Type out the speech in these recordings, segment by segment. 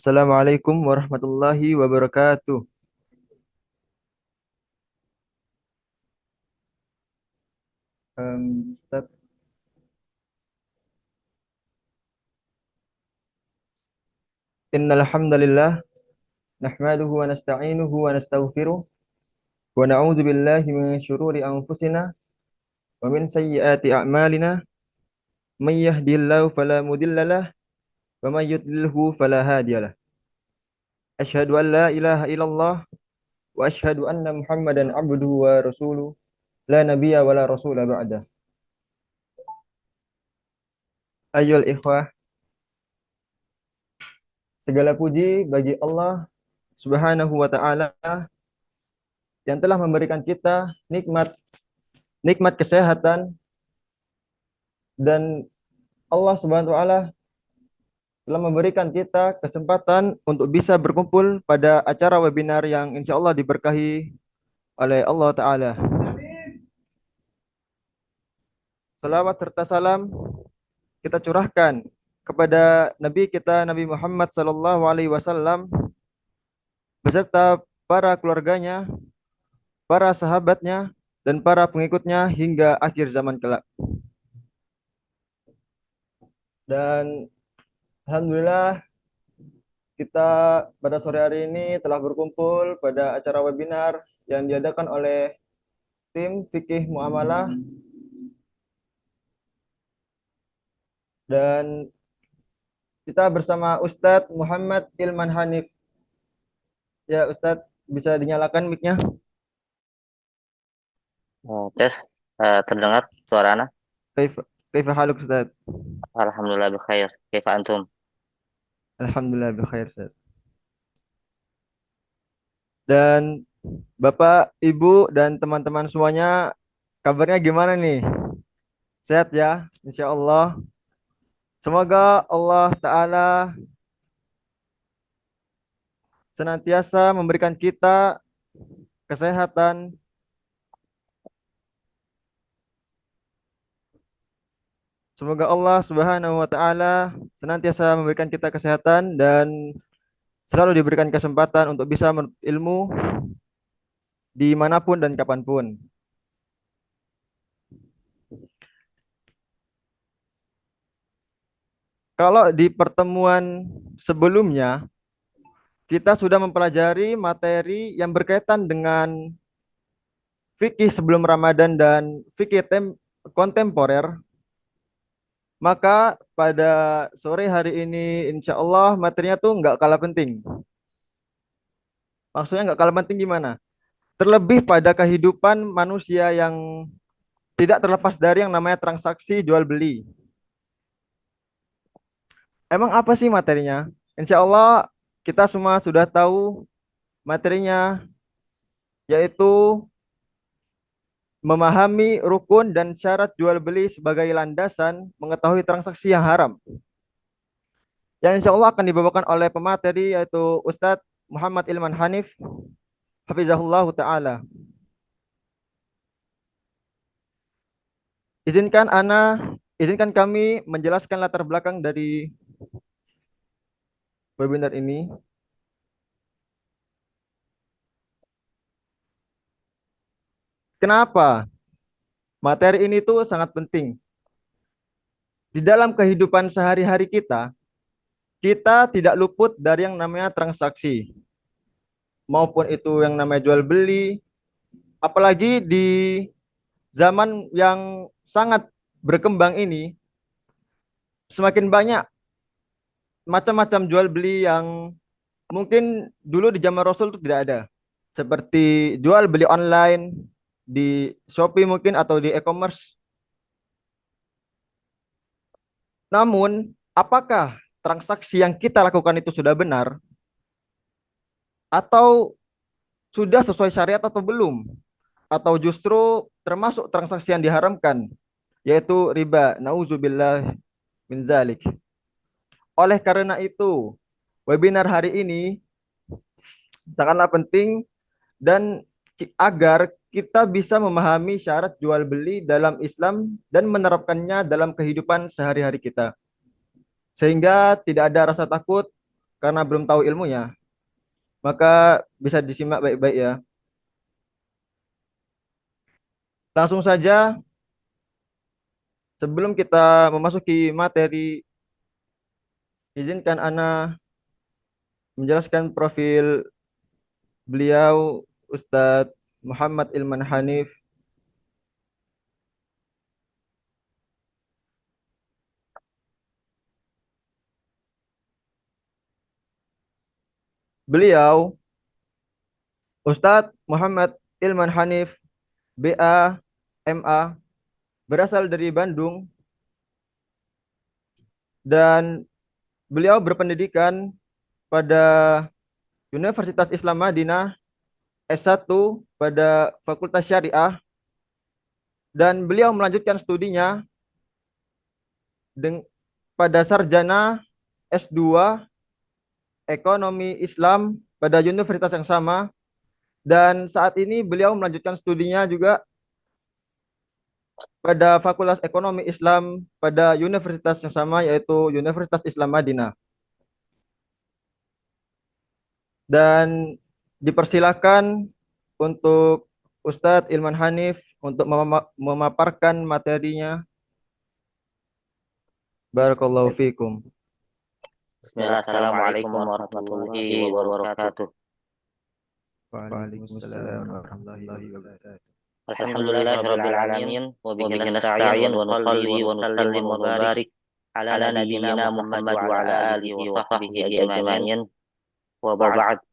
Assalamualaikum warahmatullahi wabarakatuh. Ustaz, innal hamdalillah nahmaduhu wa nasta'inuhu wa nastaghfiruh wa na'udzu billahi min syururi anfusina wa min sayyiati a'malina may yahdihillahu fala mudhillalah wa may yudlilhu fala hadiyalah. Asyhadu an la ilaha illallah wa asyhadu anna Muhammadan abduhu wa rasuluh la nabiyya wa la rasula ba'dah. Ayyuhal ikhwah, segala puji bagi Allah Subhanahu wa taala yang telah memberikan kita nikmat nikmat kesehatan, dan Allah Subhanahu wa taala telah memberikan kita kesempatan untuk bisa berkumpul pada acara webinar yang insya Allah diberkahi oleh Allah Ta'ala. Salawat serta salam kita curahkan kepada Nabi kita Nabi Muhammad Sallallahu Alaihi Wasallam beserta para keluarganya, para sahabatnya, dan para pengikutnya hingga akhir zaman kelak. Dan Alhamdulillah kita pada sore hari ini telah berkumpul pada acara webinar yang diadakan oleh tim Fikih Muamalah, dan kita bersama Ustadz Muhammad Ilman Hanif. Ya Ustadz, bisa dinyalakan mic-nya? Tes, terdengar suara anak. Kaifa haluk Ustadz? Alhamdulillah bikhair. Kaifa antum? Alhamdulillah bikhair Ustadz. Dan Bapak, Ibu, dan teman-teman semuanya, kabarnya gimana nih? Sehat ya? Insya Allah. Semoga Allah Ta'ala senantiasa memberikan kita kesehatan, semoga Allah Subhanahu wa taala senantiasa memberikan kita kesehatan dan selalu diberikan kesempatan untuk bisa menuntut ilmu dimanapun dan kapanpun. Kalau di pertemuan sebelumnya kita sudah mempelajari materi yang berkaitan dengan fikih sebelum Ramadan dan fikih kontemporer, maka pada sore hari ini insya Allah materinya tuh nggak kalah penting. Maksudnya nggak kalah penting gimana? Terlebih pada kehidupan manusia yang tidak terlepas dari yang namanya transaksi jual beli. Emang apa sih materinya? Insya Allah kita semua sudah tahu materinya, yaitu memahami rukun dan syarat jual beli sebagai landasan mengetahui transaksi yang haram. Yang insya Allah akan dibawakan oleh pemateri yaitu Ustadz Muhammad Ilman Hanif, Hafizahullah Ta'ala. Izinkan kami menjelaskan latar belakang dari webinar ini. Kenapa materi ini tuh sangat penting? Di dalam kehidupan sehari-hari kita, kita tidak luput dari yang namanya transaksi. Maupun itu yang namanya jual beli, apalagi di zaman yang sangat berkembang ini, semakin banyak macam-macam jual beli yang mungkin dulu di zaman Rasul itu tidak ada. Seperti jual beli online di Shopee mungkin atau di e-commerce. Namun, apakah transaksi yang kita lakukan itu sudah benar atau sudah sesuai syariat atau belum? Atau justru termasuk transaksi yang diharamkan, yaitu riba. Nauzubillah min zalik. Oleh karena itu, webinar hari ini sangatlah penting dan agar kita bisa memahami syarat jual beli dalam Islam dan menerapkannya dalam kehidupan sehari-hari kita. Sehingga tidak ada rasa takut karena belum tahu ilmunya, maka bisa disimak baik-baik ya. Langsung saja, sebelum kita memasuki materi, izinkan Ana menjelaskan profil beliau, Ustadz Muhammad Ilman Hanif. Beliau, Ustadz Muhammad Ilman Hanif, BA, MA, berasal dari Bandung, dan beliau berpendidikan pada Universitas Islam Madinah, S1 pada Fakultas Syariah, dan beliau melanjutkan studinya pada sarjana S2 Ekonomi Islam pada universitas yang sama, dan saat ini beliau melanjutkan studinya juga pada Fakultas Ekonomi Islam pada universitas yang sama, yaitu Universitas Islam Madinah. Dan dipersilakan untuk Ustadz Ilman Hanif untuk memaparkan materinya. Barakallahu fikum. Bismillah, Assalamualaikum warahmatullahi wabarakatuh. Waalaikumsalam warahmatullahi wabarakatuh. Alhamdulillahirabbil alamin wa bihi nasta'in wa nusalli wa nusallim wa barik ala nabiyyina Muhammad wa ala alihi wa sahbihi ajma'in. Wa ba'd.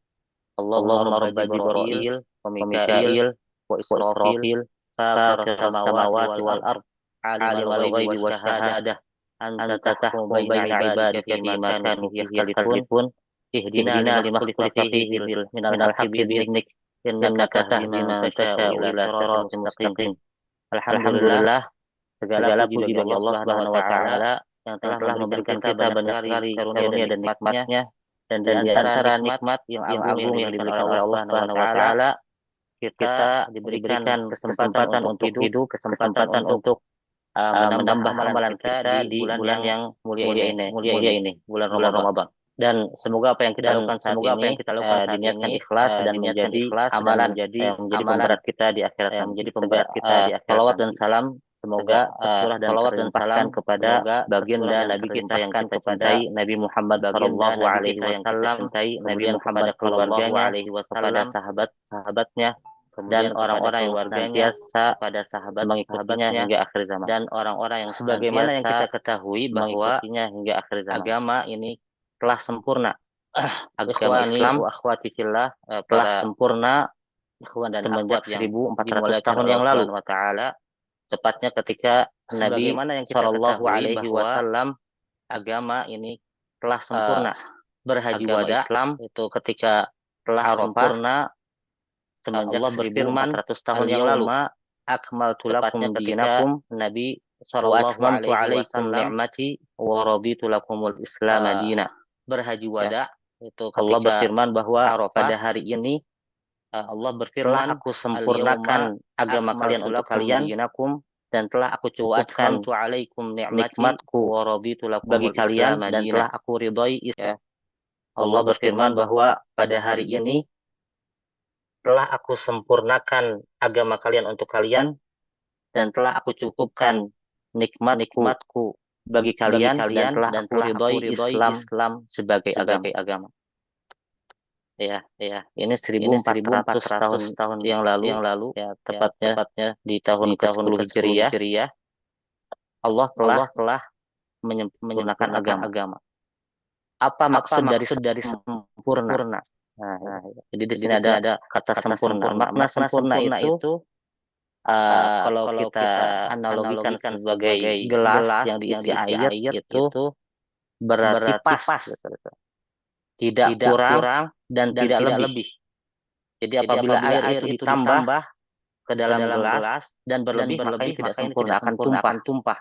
Allahumma rabba Jibril wa Mikail wa Israfil fatir samawati wal ard alimul ghaibi wasyahadah anta tahkum baina ibadika fima kanu fihi yakhtalifun ihdina lima ikhtalafa fihi minal haqqi bi'idhnik innaka tahdi man tasha'u ila siratal mustaqim. Alhamdulillah, segala puji bagi Allah Subhanahu wa taala yang telah memberikan kita banyak sekali karunia dan nikmat-Nya, dan di antara nikmat yang agung yang diberikan oleh Allah Subhanahu wa taala, kita diberikan kesempatan untuk hidup, kesempatan untuk menambah amalan kita di bulan yang mulia ini, bulan Ramadan. Dan semoga apa yang kita lakukan saat ini diniatkan ikhlas dan menjadi amalan yang menjadi pemberat kita di akhirat, yang menjadi pemberat kita di akhirat. Salawat dan salam semoga tercurah dan terlimpahkan kepada baginda Nabi kita yang kita cintai, Nabi Muhammad sallallahu alaihi wasallam, Nabi Muhammad keluarganya, kepada sahabat-sahabatnya, dan orang-orang yang senantiasa pada sahabat mengikutinya hingga akhir zaman, dan orang-orang yang sebagaimana yang kita ketahui bahwa hingga akhir zaman, agama ini telah sempurna. Agama Islam wa akhwati fillah telah sempurna semenjak 1400 tahun yang lalu, tepatnya ketika Nabi Shallallahu Alaihi Wasallam, agama ini telah sempurna. Berhaji wada Islam itu ketika telah sempurna semenjak Allah berfirman 400 tahun yang lalu, akmaltu lakum dinakum, Nabi sallallahu alaihi wasallam ni'mati wa raditu lakumul Islam madina. Berhaji wada itu Allah berfirman bahwa pada hari ini Allah berfirman, aku sempurnakan agama kalian untuk kalian, dan telah aku cukupkan nikmatku wa raditu lakumul bagi kalian, dan telah aku ridhoi. Allah berfirman bahwa pada hari ini telah aku sempurnakan agama kalian untuk kalian, dan telah aku cukupkan nikmatku bagi kalian, dan telah aku ridhoi Islam sebagai agama. Ya, ini 1400 tahun yang lalu, ya, tepatnya di tahun ke-10 Hijriah, Allah telah menyempurnakan agama. Apa maksud dari sempurna? Nah, jadi di sini ada kata sempurna. Makna sempurna itu kalau kita analogikan sebagai gelas yang diisi air itu berarti pas. Gitu. Tidak kurang dan tidak lebih. Jadi apabila air itu ditambah ke dalam gelas dan berlebih, maka ini tidak sempurna, akan tumpah.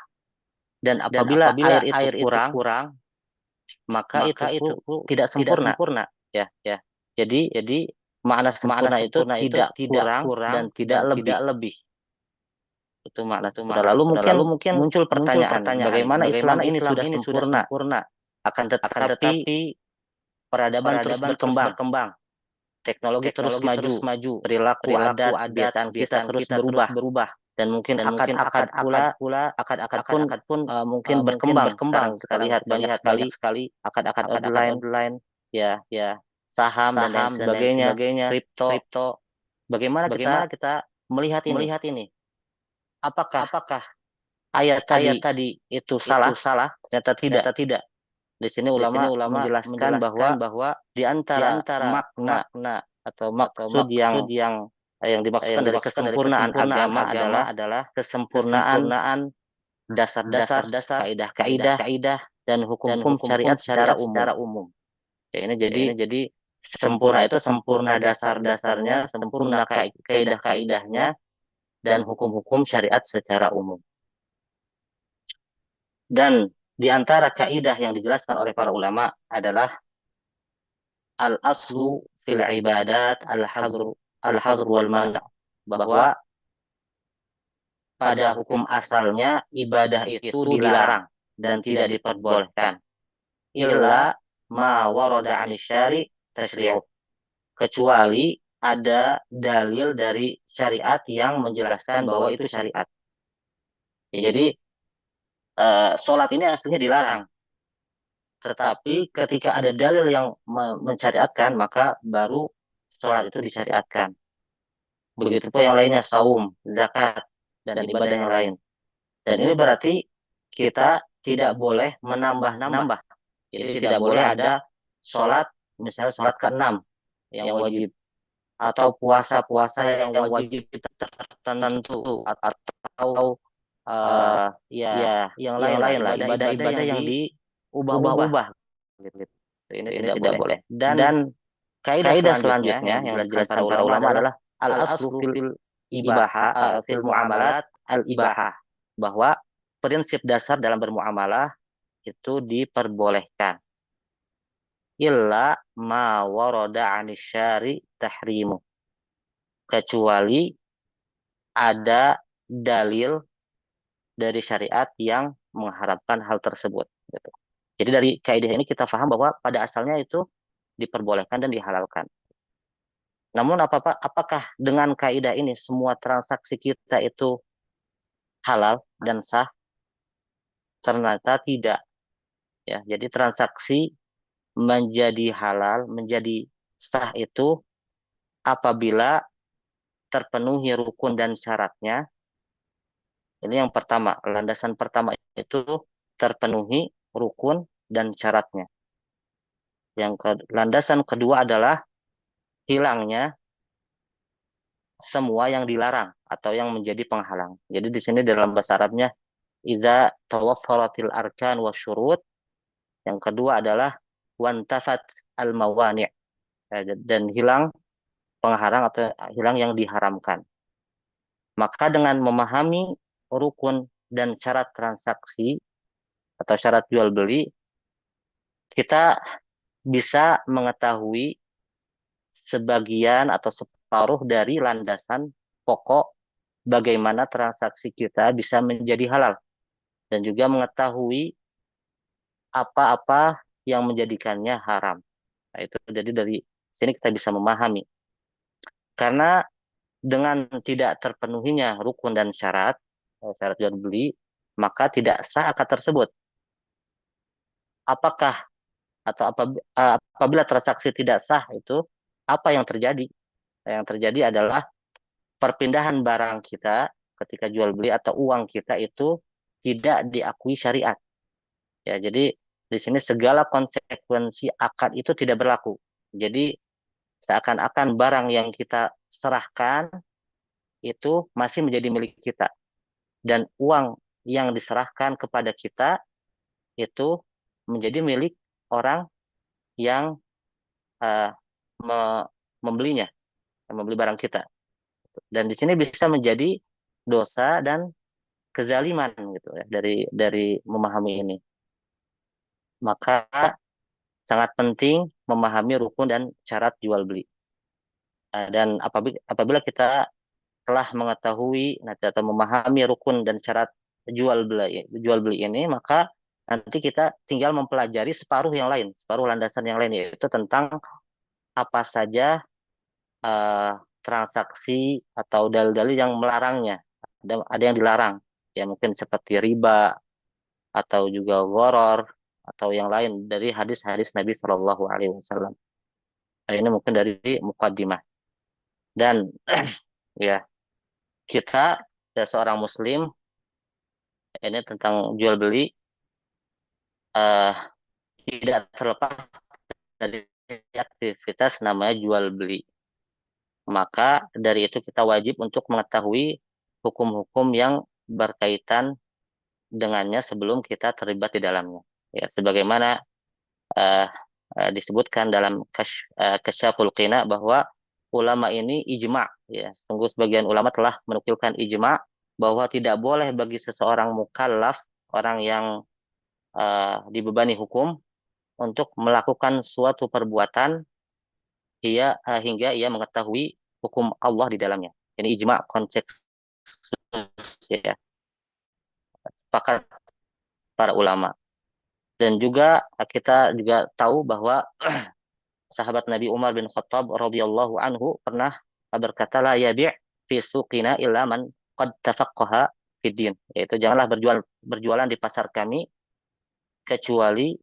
Dan apabila air itu kurang, maka itu tidak sempurna. Ya. Jadi makna sempurna itu tidak kurang dan tidak lebih. Itu makna sempurna. Lalu mungkin muncul pertanyaan, bagaimana Islam ini sudah sempurna? Akan tetapi peradaban terus berkembang, teknologi terus maju, perilaku adat, kebiasaan kita terus berubah, dan mungkin akad pun mungkin berkembang. Sekarang kita lihat banyak sekali akad online, ya, saham dan lain sebagainya, kripto. Bagaimana kita melihat ini? Apakah ayat tadi itu salah? Ternyata tidak. Di sini ulama menjelaskan bahwa di antara makna atau maksud yang dimaksudkan dari kesempurnaan agama adalah kesempurnaan dasar-dasar kaidah dan hukum-hukum syariat secara umum. Ya, ini jadi sempurna itu sempurna dasar-dasarnya, sempurna kaidah-kaidahnya, dan hukum-hukum syariat secara umum. Dan di antara kaidah yang dijelaskan oleh para ulama adalah al-aslu fil ibadat al-hadr wal mana', bahwa pada hukum asalnya ibadah itu dilarang dan tidak diperbolehkan illa ma warada 'ani syari' tasyri'u, kecuali ada dalil dari syariat yang menjelaskan bahwa itu syariat. Ya, jadi sholat ini aslinya dilarang, tetapi ketika ada dalil yang mensyariatkan, maka baru sholat itu disyariatkan. Begitu pun yang lainnya, saum, zakat, dan ibadah yang lain. Dan ini berarti kita tidak boleh menambah-nambah. Jadi tidak boleh ada sholat, misalnya sholat ke-6 yang wajib, atau puasa-puasa yang wajib tertentu, atau yang lain lah, ibadah-ibadah yang diubah-ubah. Gitu. Ini tidak boleh. Dan kaidah selanjutnya yang dijelaskan para ulama adalah al-aslu fil ibahah, fil muamalat al-ibahah, bahwa prinsip dasar dalam bermuamalah itu diperbolehkan. Illa ma warada 'ani syari' tahrimu, kecuali ada dalil dari syariat yang mengharapkan hal tersebut. Gitu. Jadi dari kaidah ini kita paham bahwa pada asalnya itu diperbolehkan dan dihalalkan. Namun apakah dengan kaidah ini semua transaksi kita itu halal dan sah? Ternyata tidak. Ya, jadi transaksi menjadi halal, menjadi sah itu apabila terpenuhi rukun dan syaratnya. Ini yang pertama, landasan pertama itu terpenuhi rukun dan syaratnya. Landasan kedua adalah hilangnya semua yang dilarang atau yang menjadi penghalang. Jadi di sini dalam bahasa Arabnya idza tawaffaratil arkan wasyurut. Yang kedua adalah wantafat al-mawani', dan hilang penghalang atau hilang yang diharamkan. Maka dengan memahami rukun dan syarat transaksi atau syarat jual beli, kita bisa mengetahui sebagian atau separuh dari landasan pokok bagaimana transaksi kita bisa menjadi halal, dan juga mengetahui apa-apa yang menjadikannya haram. Nah, itu jadi dari sini kita bisa memahami. Karena dengan tidak terpenuhinya rukun dan syarat jual beli, maka tidak sah akad tersebut. Apakah atau apabila transaksi tidak sah itu apa yang terjadi? Yang terjadi adalah perpindahan barang kita ketika jual beli atau uang kita itu tidak diakui syariat. Ya, jadi di sini segala konsekuensi akad itu tidak berlaku. Jadi seakan-akan barang yang kita serahkan itu masih menjadi milik kita, dan uang yang diserahkan kepada kita itu menjadi milik orang yang membelinya, membeli barang kita. Dan di sini bisa menjadi dosa dan kezaliman gitu ya dari memahami ini. Maka sangat penting memahami rukun dan syarat jual beli. Dan apabila kita telah mengetahui atau memahami rukun dan syarat jual beli ini, maka Nanti kita tinggal mempelajari separuh yang lain, separuh landasan yang lain, yaitu tentang apa saja eh, transaksi atau dalil-dalil yang melarangnya. Ada yang dilarang, ya mungkin seperti riba atau juga gharar atau yang lain dari hadis-hadis Nabi Shallallahu Alaihi Wasallam. Nah, ini mungkin dari mukaddimah. Dan ya kita seorang Muslim ini tentang jual beli eh, tidak terlepas dari aktivitas namanya jual beli. Maka dari itu kita wajib untuk mengetahui hukum-hukum yang berkaitan dengannya sebelum kita terlibat di dalamnya. Ya, sebagaimana eh, disebutkan dalam Kasyaful Qina bahwa ulama ini ijma, ya. Sungguh sebagian ulama telah menukilkan ijma bahwa tidak boleh bagi seseorang mukallaf, orang yang dibebani hukum untuk melakukan suatu perbuatan hingga ia mengetahui hukum Allah di dalamnya. Ini ijma konsensus, ya, sepakat para ulama. Dan juga kita juga tahu bahwa sahabat Nabi Umar bin Khattab radhiyallahu anhu pernah berkata, la yabi' fi suqina illa man qad tafaqqaha fid din. Yaitu janganlah berjualan di pasar kami kecuali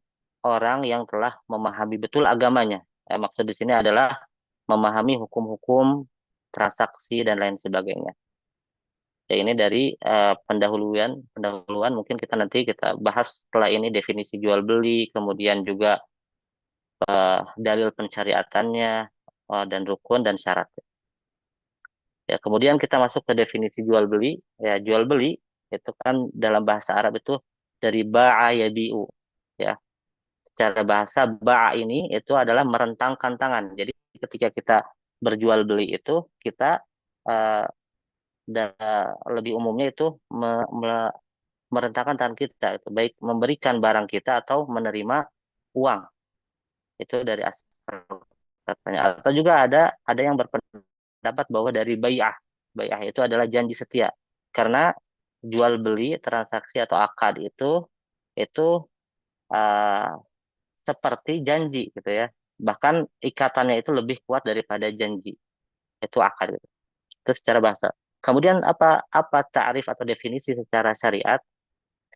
orang yang telah memahami betul agamanya. Maksud di sini adalah memahami hukum-hukum transaksi dan lain sebagainya. Ya, ini dari pendahuluan mungkin kita nanti kita bahas setelah ini definisi jual beli, kemudian juga dalil pensyariatannya, dan rukun dan syarat. Ya, kemudian kita masuk ke definisi jual beli. Ya, jual beli itu kan dalam bahasa Arab itu dari ba'a yabi'u. Ya, secara bahasa ba'a ini itu adalah merentangkan tangan. Jadi ketika kita berjual beli itu kita eh, lebih umumnya itu merentangkan tangan kita, itu baik memberikan barang kita atau menerima uang. Itu dari asal katanya. Atau juga ada yang berpendapat bahwa dari bai'ah. Bai'ah itu adalah janji setia. Karena jual beli transaksi atau akad itu uh, seperti janji gitu ya. Bahkan ikatannya itu lebih kuat daripada janji. Itu akad gitu. Itu secara bahasa. Kemudian apa ta'rif atau definisi secara syariat?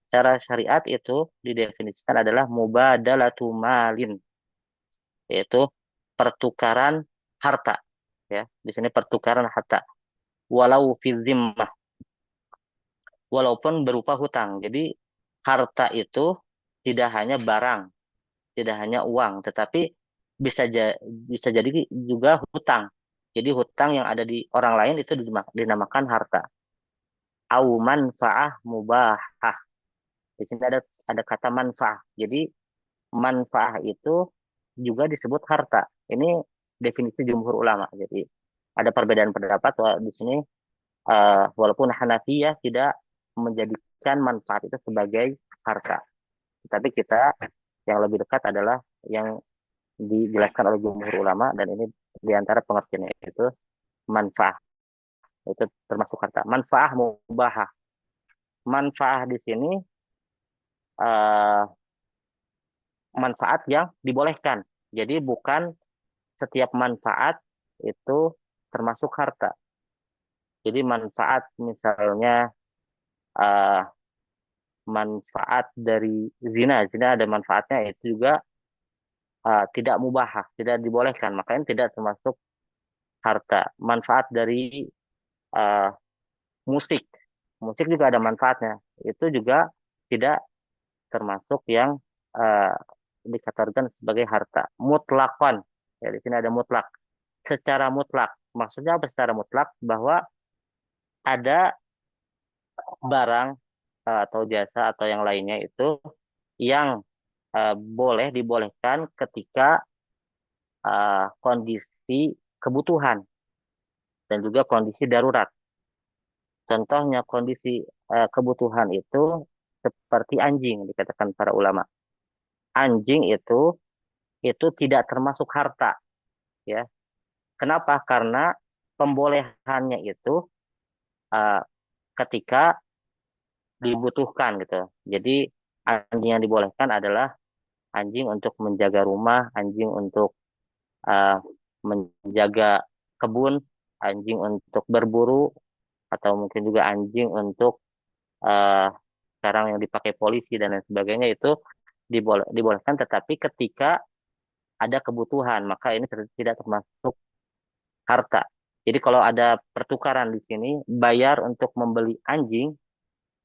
Secara syariat itu didefinisikan adalah mubadalatu malin, yaitu pertukaran harta, ya. Di sini pertukaran harta walau fi zimmah, walaupun berupa hutang. Jadi harta itu tidak hanya barang, tidak hanya uang, tetapi bisa jadi juga hutang. Jadi hutang yang ada di orang lain itu dinamakan harta. Au manfaah mubahah. Di sini ada kata manfaah. Jadi manfaah itu juga disebut harta. Ini definisi jumhur ulama. Jadi ada perbedaan pendapat di sini, walaupun Hanafiyah tidak menjadikan manfaat itu sebagai harta. Tapi kita yang lebih dekat adalah yang dijelaskan oleh jumhur ulama, dan ini diantara pengertiannya itu manfaat. Itu termasuk harta. Manfaat mubahah. Manfaat di sini uh, manfaat yang dibolehkan. Jadi bukan setiap manfaat itu termasuk harta. Jadi manfaat misalnya uh, manfaat dari zina, zina ada manfaatnya, itu juga tidak mubahah, tidak dibolehkan, makanya tidak termasuk harta. Manfaat dari uh, musik, musik juga ada manfaatnya, itu juga tidak termasuk yang uh, dikategorikan sebagai harta. Mutlakon, ya di sini ada mutlak. Secara mutlak, maksudnya apa secara mutlak? Bahwa ada barang atau jasa atau yang lainnya itu yang dibolehkan ketika kondisi kebutuhan dan juga kondisi darurat. Contohnya kondisi kebutuhan itu seperti anjing, dikatakan para ulama. Anjing itu tidak termasuk harta, ya. Kenapa? Karena pembolehannya itu uh, ketika dibutuhkan gitu. Jadi anjing yang dibolehkan adalah anjing untuk menjaga rumah, anjing untuk uh, menjaga kebun, anjing untuk berburu, atau mungkin juga anjing untuk uh, sekarang yang dipakai polisi dan lain sebagainya itu dibolehkan, tetapi ketika ada kebutuhan maka ini tidak termasuk harta. Jadi kalau ada pertukaran di sini bayar untuk membeli anjing,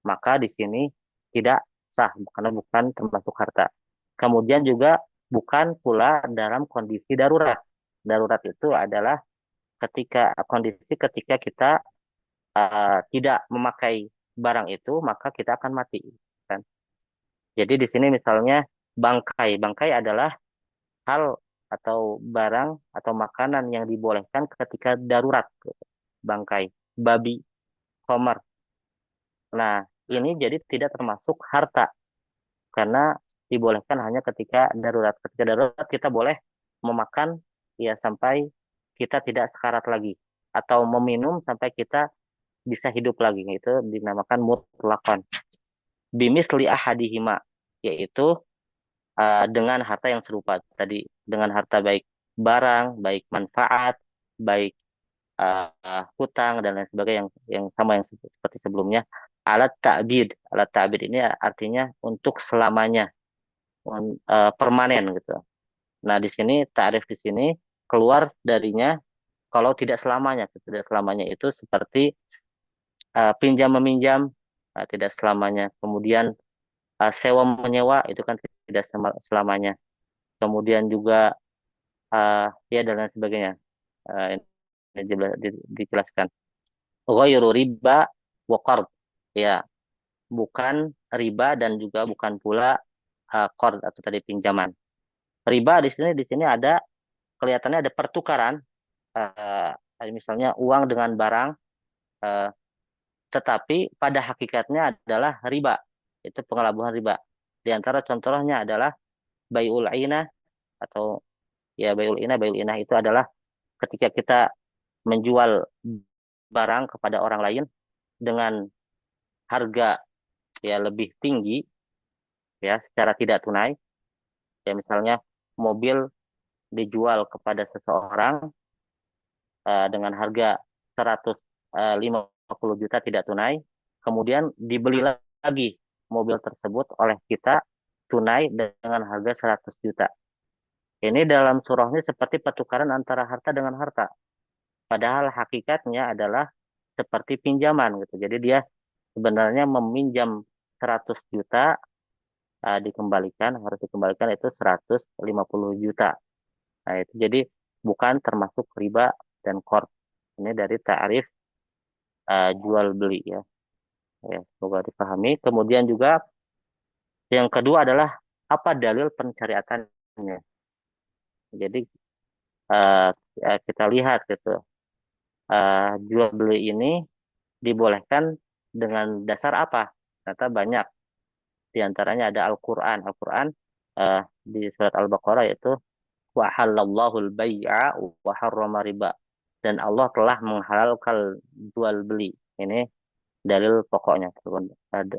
maka di sini tidak sah karena bukan termasuk harta. Kemudian juga bukan pula dalam kondisi darurat. Darurat itu adalah ketika kita tidak memakai barang itu, maka kita akan mati. Kan? Jadi di sini misalnya bangkai. Bangkai adalah hal atau barang atau makanan yang dibolehkan ketika darurat. Bangkai, babi, homer. Nah, ini jadi tidak termasuk harta karena dibolehkan hanya ketika darurat. Ketika darurat kita boleh memakan ya sampai kita tidak sekarat lagi atau meminum sampai kita bisa hidup lagi. Itu dinamakan mutlaqan. Bimisli ahadihima, yaitu dengan harta yang serupa tadi, dengan harta baik barang, baik manfaat, baik hutang dan lain sebagainya yang sama yang seperti sebelumnya. Alat ta'bid ini artinya untuk selamanya, permanen gitu. Nah, di sini ta'rif di sini keluar darinya kalau tidak selamanya itu seperti pinjam meminjam, tidak selamanya. Kemudian sewa menyewa itu kan tidak selamanya. Kemudian juga ya dan lain sebagainya. Ini dijelaskan. Ghairu riba wa qard. Ya, bukan riba dan juga bukan pula qard atau tadi pinjaman. Riba di sini ada kelihatannya ada pertukaran, misalnya uang dengan barang, eh, tetapi pada hakikatnya adalah riba. Itu pengelabuhan riba. Di antara contohnya adalah bai'ul inah atau ya bai'ul inah itu adalah ketika kita menjual barang kepada orang lain dengan harga ya lebih tinggi ya secara tidak tunai. Ya misalnya mobil dijual kepada seseorang dengan harga 150 juta tidak tunai, kemudian dibeli lagi mobil tersebut oleh kita tunai dengan harga 100 juta. Ini dalam surahnya seperti pertukaran antara harta dengan harta. Padahal hakikatnya adalah seperti pinjaman gitu. Jadi dia sebenarnya meminjam 100 juta, harus dikembalikan itu 150 juta. Nah, itu jadi bukan termasuk riba dan qard. Ini dari ta'rif jual beli ya. Ya, semoga dipahami. Kemudian juga yang kedua adalah apa dalil pensyariatannya. Jadi uh, kita lihat gitu. Jual beli ini dibolehkan dengan dasar apa? Ternyata banyak. Di antaranya ada Al-Quran. Al-Quran di surat Al-Baqarah yaitu wa halallahu al-bai'a wa harrama riba. Dan Allah telah menghalalkan jual beli. Ini dalil pokoknya,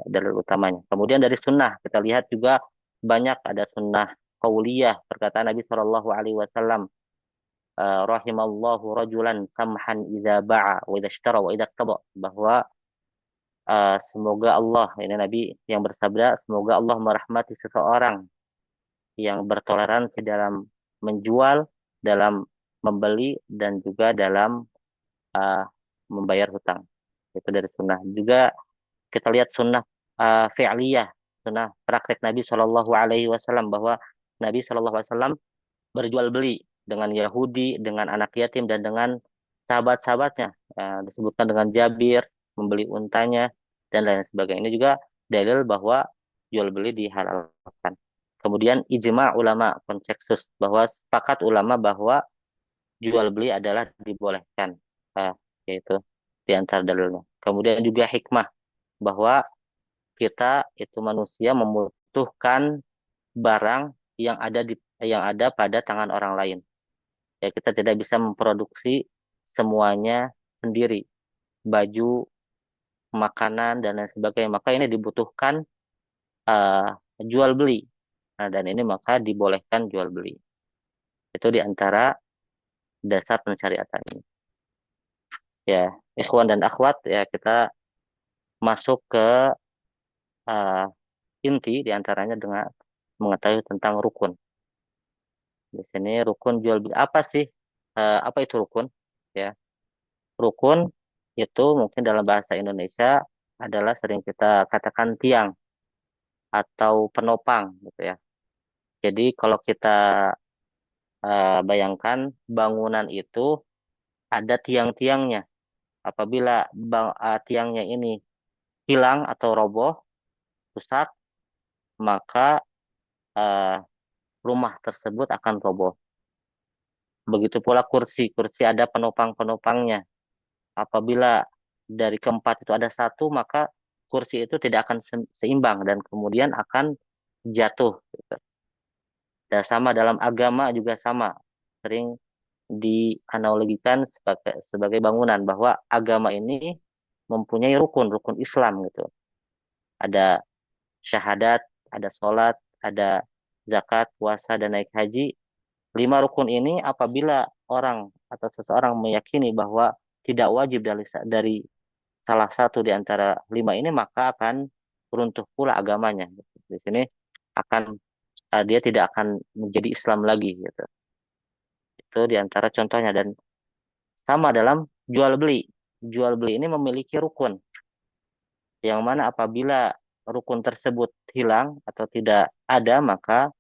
dalil utamanya. Kemudian dari sunnah kita lihat juga banyak ada sunnah qauliyah perkataan Nabi Shallallahu Alaihi Wasallam, rahimallahu rajulan samhan idza ba'a wa idza ishtara wa idza qada, bahwa semoga Allah, ini Nabi yang bersabda, semoga Allah merahmati seseorang yang bertoleransi dalam menjual, dalam membeli dan juga dalam uh, membayar hutang. Itu dari sunnah. Juga kita lihat sunnah fi'liyah, sunnah praktek Nabi Shallallahu Alaihi Wasallam, bahwa Nabi Shallallahu Alaihi Wasallam berjual beli dengan Yahudi, dengan anak yatim dan dengan sahabat-sahabatnya. Disebutkan dengan Jabir membeli untanya dan lain sebagainya. Ini juga dalil bahwa jual beli dihalalkan. Kemudian ijma ulama konsensus bahwa sepakat ulama bahwa jual beli adalah dibolehkan, yaitu di antara dalilnya. Kemudian juga hikmah bahwa kita itu manusia membutuhkan barang yang ada pada tangan orang lain. Ya, kita tidak bisa memproduksi semuanya sendiri, baju, makanan dan lain sebagainya. Maka ini dibutuhkan jual beli. Nah, dan ini maka dibolehkan jual beli. Itu di antara dasar pensyariatan ini. Ya, ikhwan dan akhwat, ya kita masuk ke uh, inti di antaranya dengan mengetahui tentang rukun. Di sini rukun jual beli apa sih? Apa itu rukun? Ya, rukun itu mungkin dalam bahasa Indonesia adalah sering kita katakan tiang atau penopang gitu ya. Jadi kalau kita bayangkan bangunan itu ada tiang-tiangnya. Apabila tiangnya ini hilang atau roboh, rusak, maka eh, rumah tersebut akan roboh. Begitu pula kursi, kursi ada penopang-penopangnya. Apabila dari keempat itu ada satu, maka kursi itu tidak akan seimbang dan kemudian akan jatuh, gitu. Dan sama dalam agama juga sama, sering dianalogikan sebagai bangunan bahwa agama ini mempunyai rukun, rukun Islam gitu. Ada syahadat, ada sholat, ada zakat, puasa, dan naik haji. 5 rukun ini apabila orang atau seseorang meyakini bahwa tidak wajib dari salah satu di antara 5 ini, maka akan runtuh pula agamanya. Di sini akan dia tidak akan menjadi Islam lagi gitu. Itu di antara contohnya. Dan sama dalam jual beli. Jual beli ini memiliki rukun. Yang mana apabila rukun tersebut hilang atau tidak ada, maka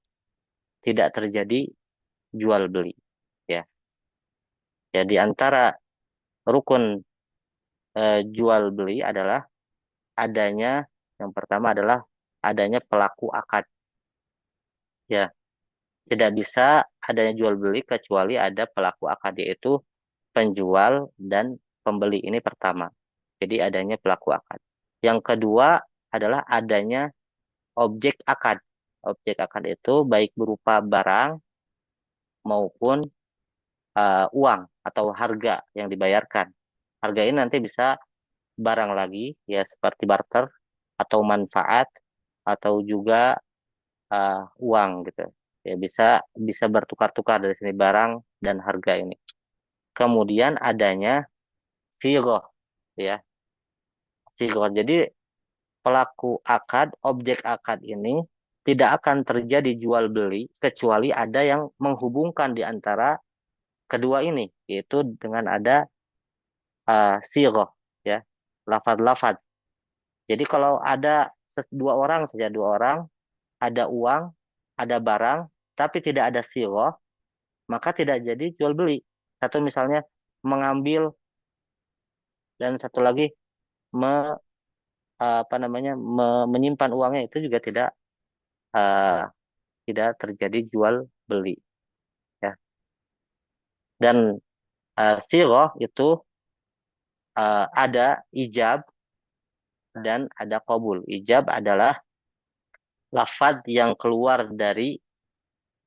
tidak terjadi jual beli. Ya, ya di antara rukun jual beli adalah adanya, yang pertama adalah adanya pelaku akad. Ya, tidak bisa adanya jual beli kecuali ada pelaku akad, yaitu penjual dan pembeli. Ini pertama. Jadi adanya pelaku akad. Yang kedua adalah adanya objek akad. Objek akad itu baik berupa barang maupun uang atau harga yang dibayarkan. Harga ini nanti bisa barang lagi, ya seperti barter atau manfaat atau juga uang gitu. Ya bisa bisa bertukar-tukar dari sini barang dan harga ini. Kemudian adanya sigoh, ya sigoh. Jadi pelaku akad, objek akad ini tidak akan terjadi jual beli kecuali ada yang menghubungkan di antara kedua ini, yaitu dengan ada sigoh, ya lafad-lafad. Jadi kalau ada dua orang saja, dua orang, ada uang, ada barang, tapi tidak ada sigoh, maka tidak jadi jual beli. Satu misalnya mengambil dan satu lagi me, apa namanya menyimpan uangnya, itu juga eh, tidak terjadi jual beli, ya. Dan siroh itu ada ijab dan ada qabul. Ijab adalah lafaz yang keluar dari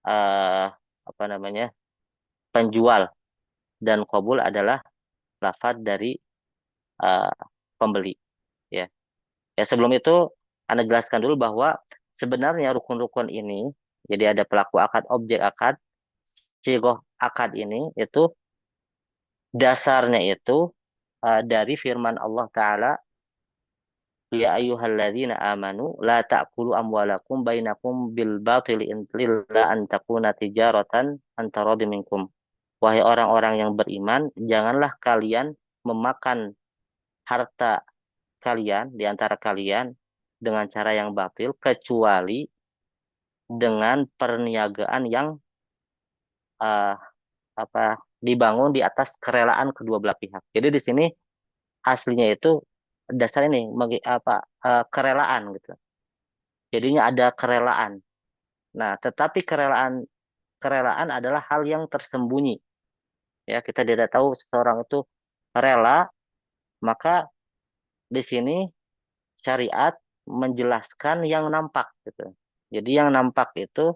eh, apa namanya penjual, dan qabul adalah lafaz dari eh, pembeli, ya. Ya sebelum itu Anda jelaskan dulu bahwa sebenarnya rukun-rukun ini, jadi ada pelaku akad, objek akad, siroh akad ini itu dasarnya itu dari firman Allah Ta'ala, ya ayyuhalladzina amanu la ta'kulu amwalakum bainakum bil batili illa an takuna tijaratan antaradi minkum. Wahai orang-orang yang beriman, janganlah kalian memakan harta kalian di antara kalian dengan cara yang batil, kecuali dengan perniagaan yang uh, apa dibangun di atas kerelaan kedua belah pihak. Jadi di sini aslinya itu dasar ini kerelaan gitu. Jadinya ada kerelaan. Nah, tetapi kerelaan kerelaan adalah hal yang tersembunyi. Ya, kita tidak tahu seseorang itu rela, maka di sini syariat menjelaskan yang nampak gitu. Jadi yang nampak itu,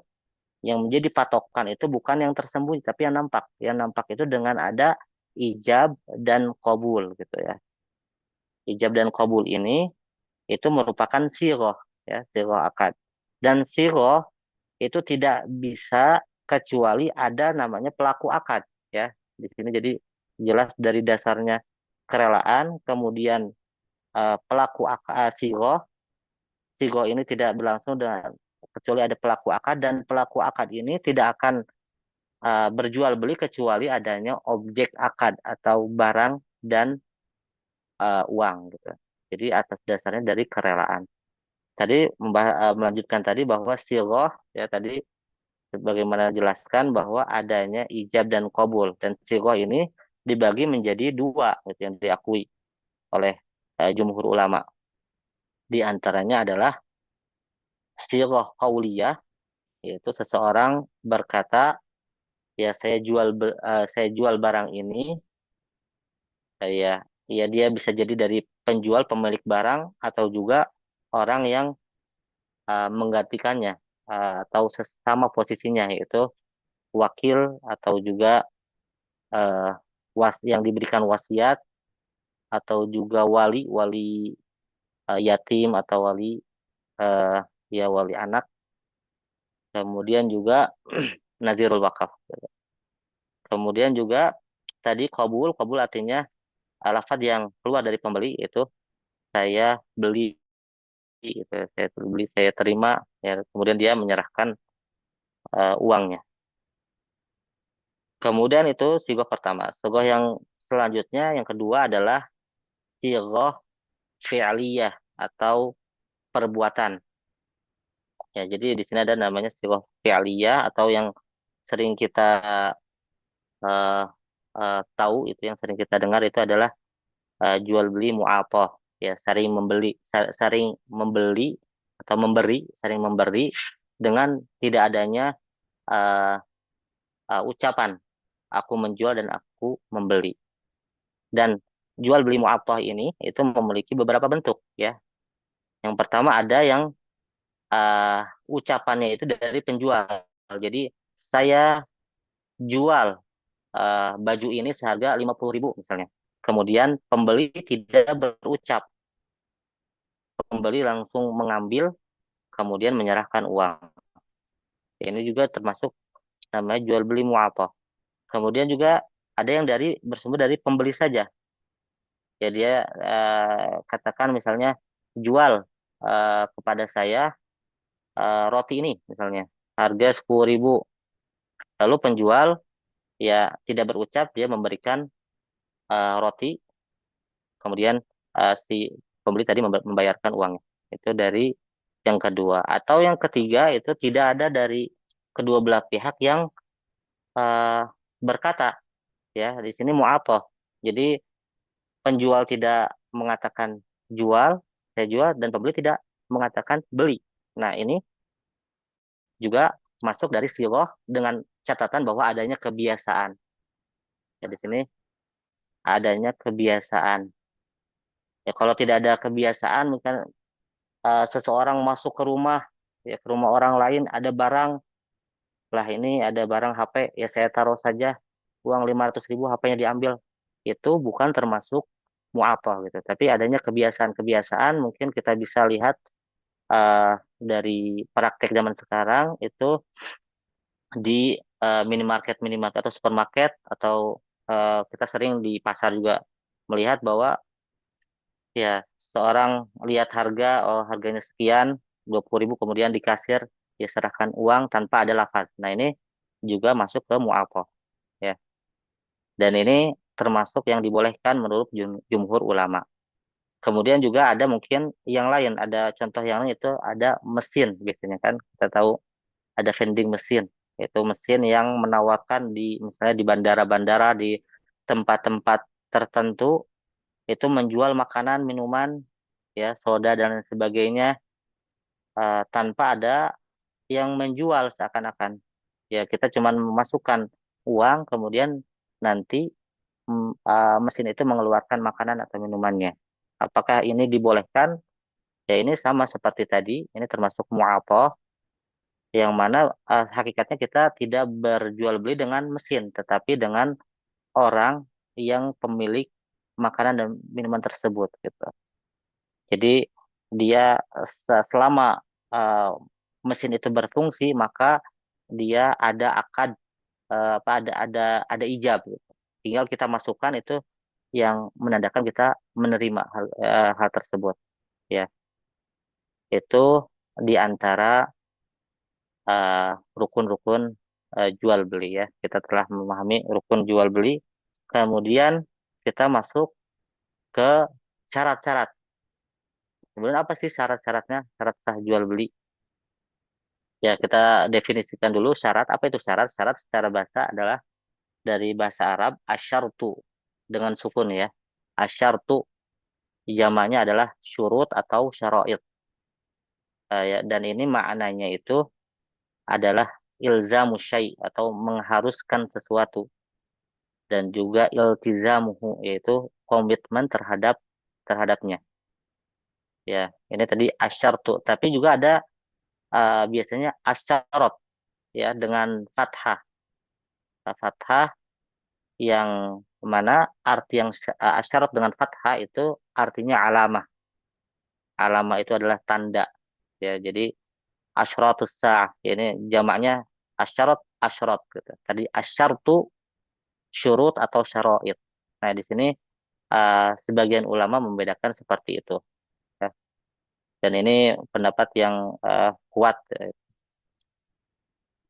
yang menjadi patokan itu bukan yang tersembunyi, tapi yang nampak. Yang nampak itu dengan ada ijab dan qabul gitu ya. Ijab dan qabul ini itu merupakan siroh, ya siroh akad. Dan siroh itu tidak bisa kecuali ada namanya pelaku akad, ya. Di sini jadi jelas dari dasarnya kerelaan, kemudian pelaku akad siroh ini tidak berlangsung dengan kecuali ada pelaku akad, dan pelaku akad ini tidak akan berjual beli kecuali adanya objek akad atau barang dan uang gitu. Jadi atas dasarnya dari kerelaan. Tadi melanjutkan tadi bahwa siroh, ya, tadi sebagaimana jelaskan bahwa adanya ijab dan qabul, dan siroh ini dibagi menjadi dua gitu, yang diakui oleh jumhur ulama. Di antaranya adalah siroh qauliyah, yaitu seseorang berkata, ya, saya jual barang ini, ya, ya, dia bisa jadi dari penjual pemilik barang atau juga orang yang menggantikannya, atau sesama posisinya, yaitu wakil atau juga eh, yang diberikan wasiat, atau juga wali wali yatim, atau eh, wali anak, kemudian juga nadhirul wakaf. Kemudian juga tadi qabul, qabul artinya lafaz yang keluar dari pembeli, itu saya beli, gitu. Saya beli, saya terima, ya, kemudian dia menyerahkan uangnya. Kemudian itu sigoh pertama. Sigoh yang selanjutnya, yang kedua adalah sigoh fi'liyah atau perbuatan. Ya, jadi di sini ada namanya sigoh fi'liyah, atau yang sering kita eh, tahu, itu yang sering kita dengar itu adalah jual beli mu'atoh. Ya, saling membeli atau memberi, saling memberi dengan tidak adanya eh, ucapan aku menjual dan aku membeli. Dan jual beli mu'atoh ini itu memiliki beberapa bentuk, ya. Yang pertama ada yang uh, ucapannya itu dari penjual. Jadi saya jual baju ini seharga 50.000 misalnya. Kemudian pembeli tidak berucap, pembeli langsung mengambil, kemudian menyerahkan uang. Ini juga termasuk namanya jual beli mu'atoh. Kemudian juga ada yang bersumber dari pembeli saja. Ya, dia katakan misalnya jual kepada saya roti ini misalnya harga 10.000. Lalu penjual, ya, tidak berucap, dia memberikan roti, kemudian si pembeli tadi membayarkan uangnya. Itu dari yang kedua. Atau yang ketiga, itu tidak ada dari kedua belah pihak yang eh, berkata, ya, di sini mu'atoh. Jadi penjual tidak mengatakan jual, saya jual, dan pembeli tidak mengatakan beli. Nah, ini juga masuk dari siloh dengan catatan bahwa adanya kebiasaan. Ya, di sini adanya kebiasaan. Ya, kalau tidak ada kebiasaan, mungkin seseorang masuk ke rumah, ya, ke rumah orang lain, ada barang, lah ini ada barang HP, ya saya taruh saja uang 500.000, HP-nya diambil. Itu bukan termasuk mu'athah gitu. Tapi adanya kebiasaan-kebiasaan, mungkin kita bisa lihat eh, dari praktek zaman sekarang itu di minimarket atau supermarket, atau kita sering di pasar juga melihat bahwa, ya, seorang lihat harga, oh harganya sekian, 20.000, kemudian di kasir dia serahkan uang tanpa ada lafaz. Nah, ini juga masuk ke mu'athah, ya. Dan ini termasuk yang dibolehkan menurut jumhur ulama. Kemudian juga ada mungkin yang lain, ada contoh yang lain, itu ada mesin biasanya, kan kita tahu ada vending mesin, yaitu mesin yang menawarkan misalnya di bandara-bandara, di tempat-tempat tertentu, itu menjual makanan, minuman, ya, soda dan lain sebagainya, tanpa ada yang menjual, seakan-akan, ya, kita cuma memasukkan uang, kemudian nanti mesin itu mengeluarkan makanan atau minumannya. Apakah ini dibolehkan? Ya, ini sama seperti tadi, ini termasuk mu'athah, yang mana hakikatnya kita tidak berjual beli dengan mesin, tetapi dengan orang yang pemilik makanan dan minuman tersebut, gitu. Jadi dia selama uh, mesin itu berfungsi, maka dia ada akad ada ijab gitu. Tinggal kita masukkan itu yang menandakan kita menerima hal tersebut, ya. Itu di antara rukun-rukun jual beli, ya. Kita telah memahami rukun jual beli. Kemudian kita masuk ke syarat-syarat. Kemudian apa sih syarat-syaratnya? Syarat sah jual beli. Ya, kita definisikan dulu syarat. Apa itu syarat? Syarat secara bahasa adalah dari bahasa Arab asyartu dengan sukun, ya. Asyartu jamaknya adalah syurut atau syara'id. Ya, dan ini maknanya itu adalah ilzamu syai' atau mengharuskan sesuatu, dan juga iltizamuhu yaitu komitmen terhadapnya. Ya, ini tadi asyartu, tapi juga ada biasanya asyarat, ya, dengan fathah. Fathah yang mana arti yang asyarat dengan fathah itu artinya alamah. Alamah itu adalah tanda, ya. Jadi asyratus sa'ah ini jamaknya asyarat asyrat gitu. Tadi asyartu syurut atau syara'id. Nah, di sini sebagian ulama membedakan seperti itu, ya. Dan ini pendapat yang kuat, ya.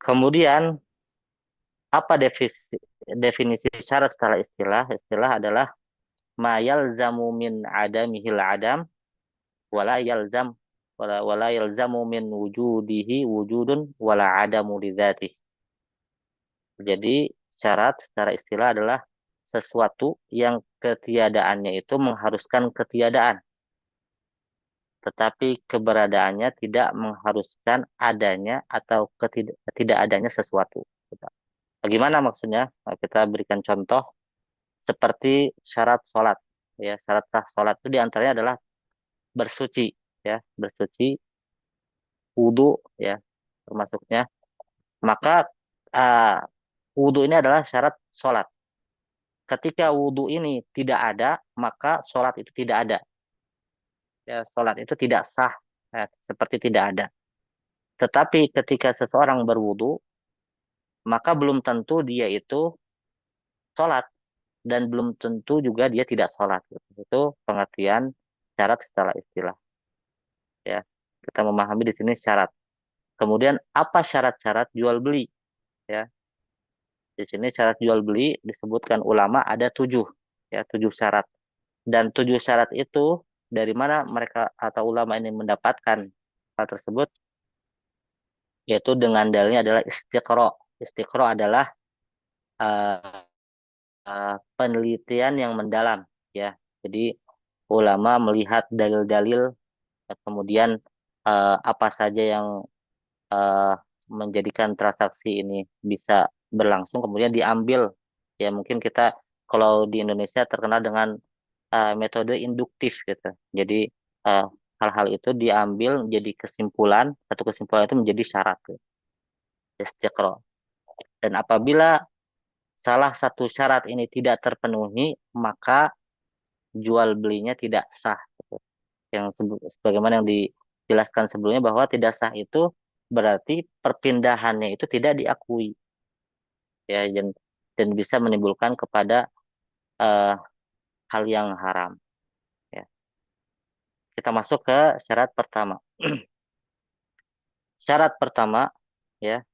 Kemudian apa definisi syarat secara istilah? Istilah adalah ma yalzamu min adamihil adam wala yalzam wala yalzamu min wujudihi wujudun wala adamu lidzatih. Jadi syarat secara istilah adalah sesuatu yang ketiadaannya itu mengharuskan ketiadaan, tetapi keberadaannya tidak mengharuskan adanya atau tidak adanya sesuatu. Bagaimana maksudnya? Nah, kita berikan contoh seperti syarat sholat. Ya, syarat sah sholat itu diantaranya adalah bersuci, ya, bersuci, wudhu, ya, termasuknya. Maka uh, wudhu ini adalah syarat sholat. Ketika wudhu ini tidak ada, maka sholat itu tidak ada. Ya, sholat itu tidak sah, ya, seperti tidak ada. Tetapi ketika seseorang berwudhu, maka belum tentu dia itu sholat, dan belum tentu juga dia tidak sholat. Itu pengertian syarat secara istilah. Ya, kita memahami di sini syarat. Kemudian apa syarat-syarat jual beli? Ya, di sini syarat jual beli disebutkan ulama ada 7, ya, 7 syarat. Dan 7 syarat itu dari mana mereka atau ulama ini mendapatkan hal tersebut? Yaitu dengan dalilnya adalah istiqro. Istiqro adalah uh, penelitian yang mendalam, ya. Jadi ulama melihat dalil-dalil, kemudian apa saja yang uh, menjadikan transaksi ini bisa berlangsung, kemudian diambil, ya. Mungkin kita kalau di Indonesia terkenal dengan metode induktif gitu. Jadi uh, hal-hal itu diambil menjadi kesimpulan, satu kesimpulan itu menjadi syarat, gitu. Istiqra. Dan apabila salah satu syarat ini tidak terpenuhi, maka jual belinya tidak sah, gitu. Yang sebagaimana yang dijelaskan sebelumnya, bahwa tidak sah itu berarti perpindahannya itu tidak diakui, ya, dan bisa menimbulkan kepada eh, hal yang haram, ya. Kita masuk ke syarat pertama. Syarat pertama, ya,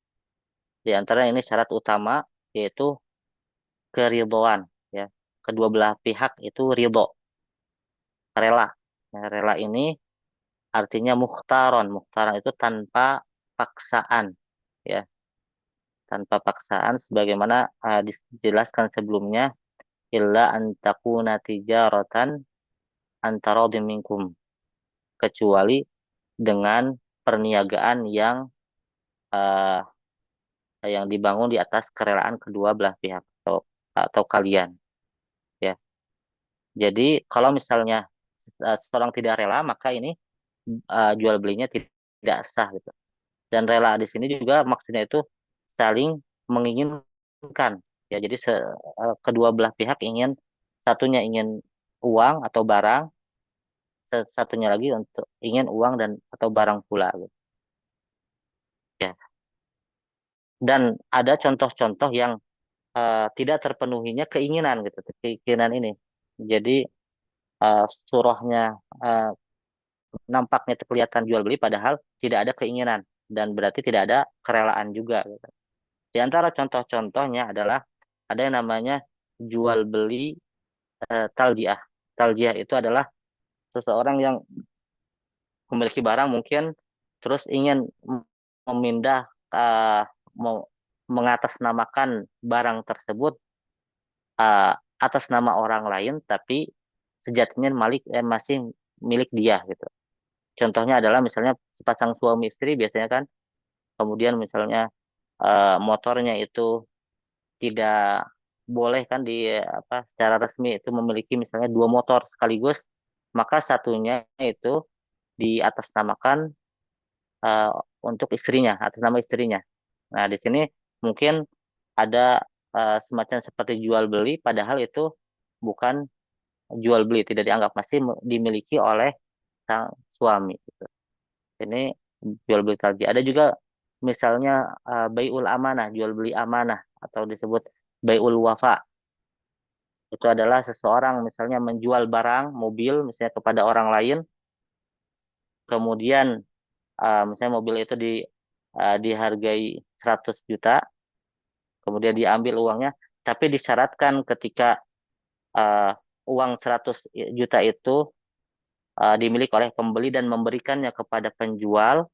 di antara ini syarat utama, yaitu keridhaan, ya. Kedua belah pihak itu ridho, rela. Ya, rela ini artinya mukhtaron. Mukhtaron itu tanpa paksaan, ya. Tanpa paksaan sebagaimana dijelaskan sebelumnya, illa an takuna tijaratan antara minkum, kecuali dengan perniagaan uh, yang dibangun di atas kerelaan kedua belah pihak, atau kalian, ya. Jadi kalau misalnya seseorang tidak rela, maka ini jual belinya tidak sah, gitu. Dan rela di sini juga maksudnya itu saling menginginkan, ya. Jadi kedua belah pihak ingin, satunya ingin uang atau barang, satunya lagi untuk ingin uang dan atau barang pula, gitu. Dan ada contoh-contoh yang tidak terpenuhinya keinginan gitu, keinginan ini. Jadi surahnya nampaknya kelihatan jual beli padahal tidak ada keinginan dan berarti tidak ada kerelaan juga gitu. Di antara contoh-contohnya adalah ada yang namanya jual beli taljiah. Taljiah itu adalah seseorang yang memiliki barang mungkin terus ingin memindah mau mengatasnamakan barang tersebut atas nama orang lain tapi sejatinya masih milik dia gitu. Contohnya adalah misalnya sepasang suami istri biasanya kan, kemudian misalnya motornya itu tidak boleh kan secara resmi itu memiliki misalnya dua motor sekaligus, maka satunya itu diatasnamakan eh, untuk istrinya, atas nama istrinya. Nah, di sini mungkin ada semacam seperti jual beli, padahal itu bukan jual beli, tidak dianggap masih dimiliki oleh sang suami. Gitu. Ini jual beli tadi. Ada juga misalnya bai'ul amanah, jual beli amanah atau disebut bai'ul wafa. Itu adalah seseorang misalnya menjual barang mobil misalnya kepada orang lain, kemudian misalnya mobil itu dihargai 100 juta, kemudian diambil uangnya, tapi disyaratkan ketika uh, uang 100 juta itu dimiliki oleh pembeli dan memberikannya kepada penjual,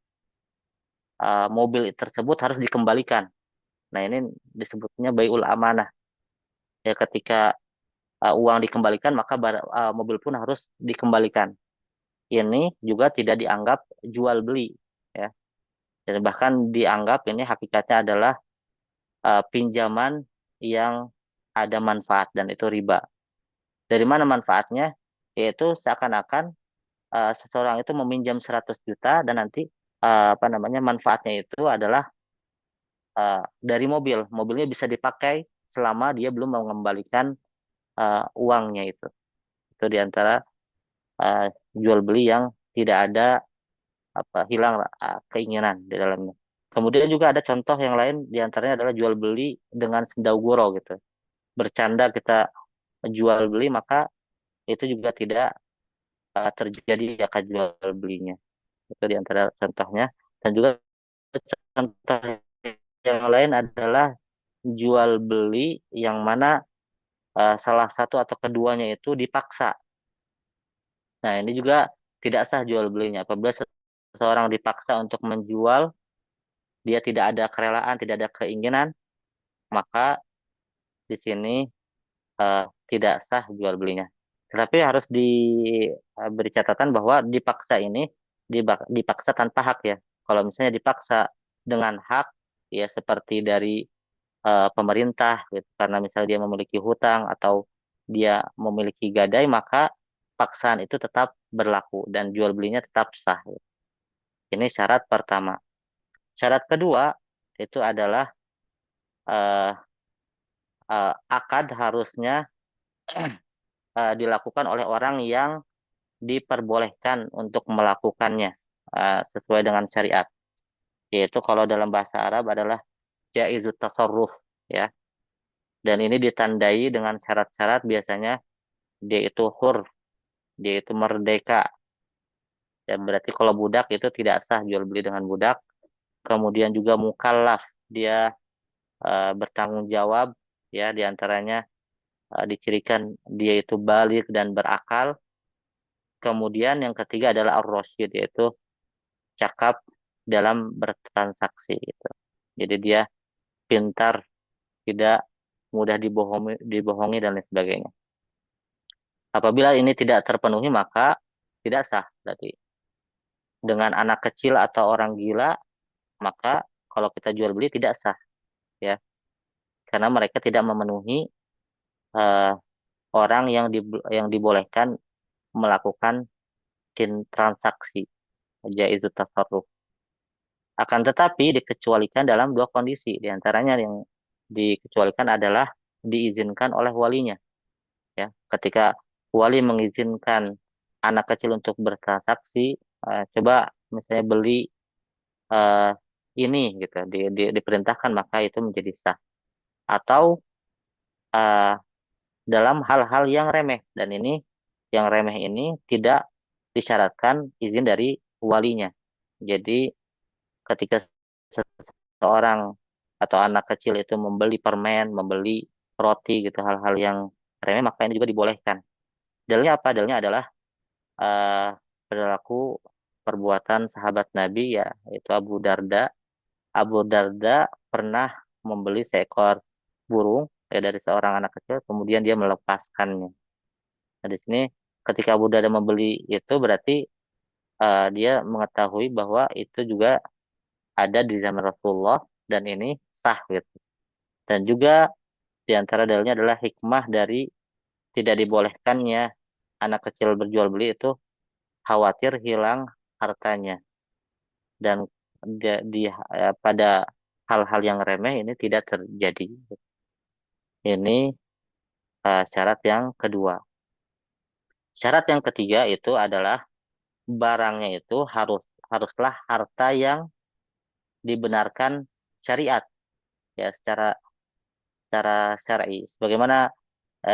mobil tersebut harus dikembalikan. Nah, ini disebutnya bai'ul amanah. Ya, ketika uang dikembalikan, maka mobil pun harus dikembalikan. Ini juga tidak dianggap jual beli, ya. Dan bahkan dianggap ini hakikatnya adalah pinjaman yang ada manfaat dan itu riba. Dari mana manfaatnya? Yaitu seakan-akan seseorang itu meminjam 100 juta dan nanti manfaatnya itu adalah dari mobil. Mobilnya bisa dipakai selama dia belum mengembalikan uangnya itu. Itu diantara uh, jual beli yang tidak ada hilang keinginan di dalamnya. Kemudian juga ada contoh yang lain diantaranya adalah jual beli dengan sendaguro gitu. Bercanda kita jual beli maka itu juga tidak terjadi akad jual belinya. Itu diantara contohnya. Dan juga contoh yang lain adalah jual beli yang mana salah satu atau keduanya itu dipaksa. Nah, ini juga tidak sah jual belinya. Apabila seseorang dipaksa untuk menjual, dia tidak ada kerelaan, tidak ada keinginan, maka di sini eh, tidak sah jual belinya. Tetapi harus diberi catatan bahwa dipaksa ini dipaksa tanpa hak ya. Kalau misalnya dipaksa dengan hak, ya seperti dari pemerintah, gitu, karena misalnya dia memiliki hutang atau dia memiliki gadai, maka paksaan itu tetap berlaku dan jual belinya tetap sah. Gitu. Ini syarat pertama. Syarat kedua itu adalah eh, akad harusnya dilakukan oleh orang yang diperbolehkan untuk melakukannya sesuai dengan syariat. Yaitu kalau dalam bahasa Arab adalah jaizut tasarruf ya. Dan ini ditandai dengan syarat-syarat biasanya dia itu hur, dia itu merdeka. Dan berarti kalau budak itu tidak sah jual beli dengan budak. Kemudian juga mukallaf, dia bertanggung jawab ya diantaranya dicirikan dia itu balik dan berakal. Kemudian yang ketiga adalah ar-rasyid yaitu cakap dalam bertransaksi gitu. Jadi dia pintar, tidak mudah dibohongi dan lain sebagainya. Apabila ini tidak terpenuhi maka tidak sah berarti. Dengan anak kecil atau orang gila maka kalau kita jual beli tidak sah ya karena mereka tidak memenuhi eh, orang yang dibolehkan melakukan transaksi itu tasarruf. Akan tetapi dikecualikan dalam dua kondisi. Di antaranya yang dikecualikan adalah diizinkan oleh walinya. Ya, ketika wali mengizinkan anak kecil untuk bertransaksi, coba misalnya beli ini gitu diperintahkan, maka itu menjadi sah. Atau uh, dalam hal-hal yang remeh, dan ini yang remeh ini tidak disyaratkan izin dari walinya. Jadi ketika seseorang atau anak kecil itu membeli permen, membeli roti gitu, hal-hal yang remeh, maka ini juga dibolehkan. Dalilnya apa? Dalilnya adalah eh perilaku perbuatan sahabat Nabi, ya, yaitu Abu Darda. Abu Darda pernah membeli seekor burung ya dari seorang anak kecil, kemudian dia melepaskannya. Nah, di sini ketika Abu Darda membeli itu berarti dia mengetahui bahwa itu juga ada di zaman Rasulullah dan ini sah gitu. Dan juga di antara dalilnya adalah hikmah dari tidak dibolehkannya anak kecil berjual beli itu khawatir hilang hartanya, dan pada hal-hal yang remeh ini tidak terjadi. Ini syarat yang kedua. Syarat yang ketiga itu adalah barangnya itu haruslah harta yang dibenarkan syariat, ya, secara syar'i. Sebagaimana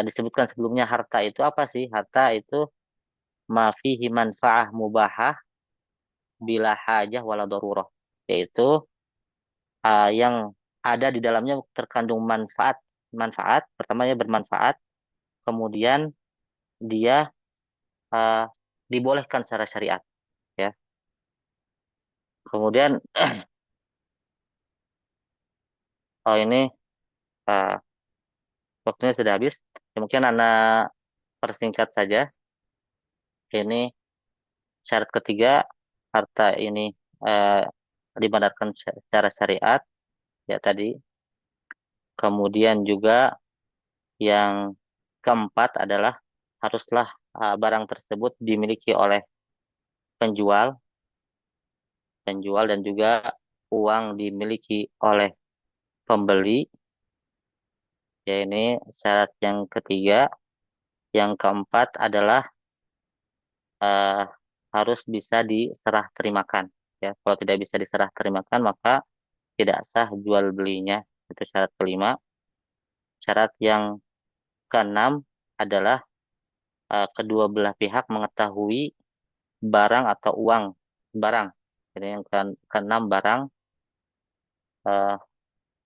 disebutkan sebelumnya, harta itu apa sih? Harta itu ma fihi manfa'ah mubahah bila hajah wala darurah, yaitu yang ada di dalamnya terkandung manfaat. Manfaat pertamanya bermanfaat, kemudian dia uh, dibolehkan secara syariat, ya. Kemudian oh ini uh, waktunya sudah habis, ya, mungkin anak persingkat saja. Ini syarat ketiga, harta ini uh, dibenarkan secara syariat, ya tadi. Kemudian juga yang keempat adalah haruslah barang tersebut dimiliki oleh penjual, dan juga uang dimiliki oleh pembeli. Ya, ini syarat yang ketiga. Yang keempat adalah eh, harus bisa diserah terimakan. Ya, kalau tidak bisa diserah terimakan maka tidak sah jual belinya. Itu syarat kelima. Syarat yang keenam adalah kedua belah pihak mengetahui barang atau uang barang. Jadi yang keenam, eh,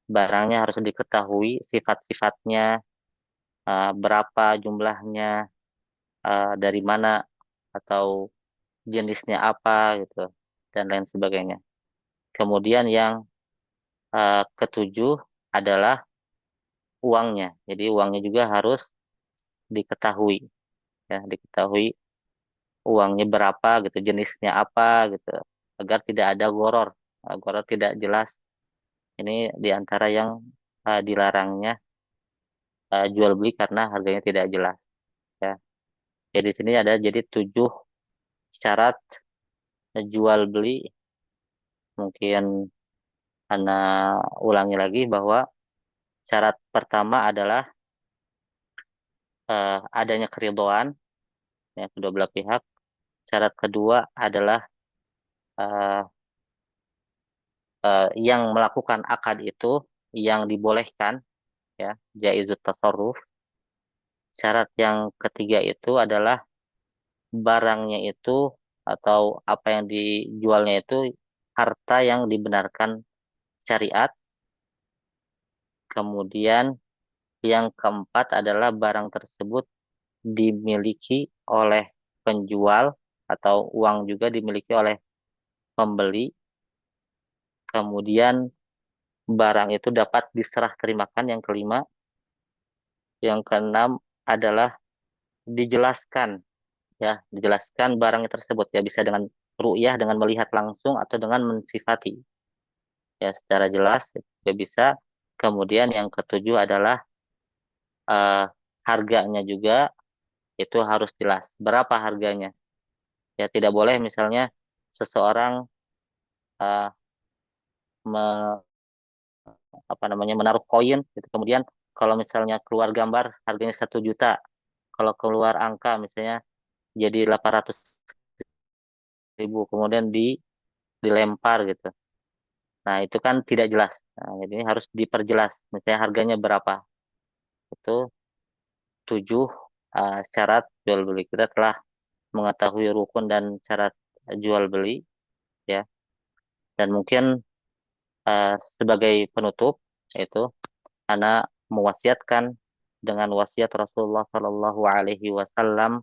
barangnya harus diketahui sifat-sifatnya, berapa jumlahnya, dari mana, atau jenisnya apa gitu, dan lain sebagainya. Kemudian yang ketujuh adalah uangnya. Jadi uangnya juga harus diketahui, ya, diketahui uangnya berapa gitu, jenisnya apa gitu, agar tidak ada goror. Goror tidak jelas. Ini diantara yang dilarangnya jual beli karena harganya tidak jelas, ya. Jadi di sini ada jadi 7 syarat jual beli. Mungkin Ana ulangi lagi bahwa syarat pertama adalah adanya keridhaan, ya, kedua belah pihak. Syarat kedua adalah eh, yang melakukan akad itu yang dibolehkan, ya, jaizut tasarruf. Syarat yang ketiga itu adalah barangnya itu atau apa yang dijualnya itu harta yang dibenarkan syariat. Kemudian yang keempat adalah barang tersebut dimiliki oleh penjual atau uang juga dimiliki oleh pembeli. Kemudian barang itu dapat diserah terimakan, yang kelima. Yang keenam adalah dijelaskan, ya, dijelaskan barang tersebut, ya, bisa dengan ru'yah, dengan melihat langsung, atau dengan mensifati, ya, secara jelas juga bisa. Kemudian yang ketujuh adalah eh, harganya juga itu harus jelas berapa harganya, ya, tidak boleh misalnya seseorang eh, me- apa namanya menaruh koin gitu, kemudian kalau misalnya keluar gambar harganya 1 juta, kalau keluar angka misalnya jadi 800.000, kemudian dilempar gitu. Nah, itu kan tidak jelas. Nah, jadi harus diperjelas. Misalnya harganya berapa. Itu 7 syarat jual beli. Kita telah mengetahui rukun dan syarat jual beli, ya. Dan mungkin sebagai penutup, yaitu Ana mewasiatkan dengan wasiat Rasulullah Shallallahu Alaihi Wasallam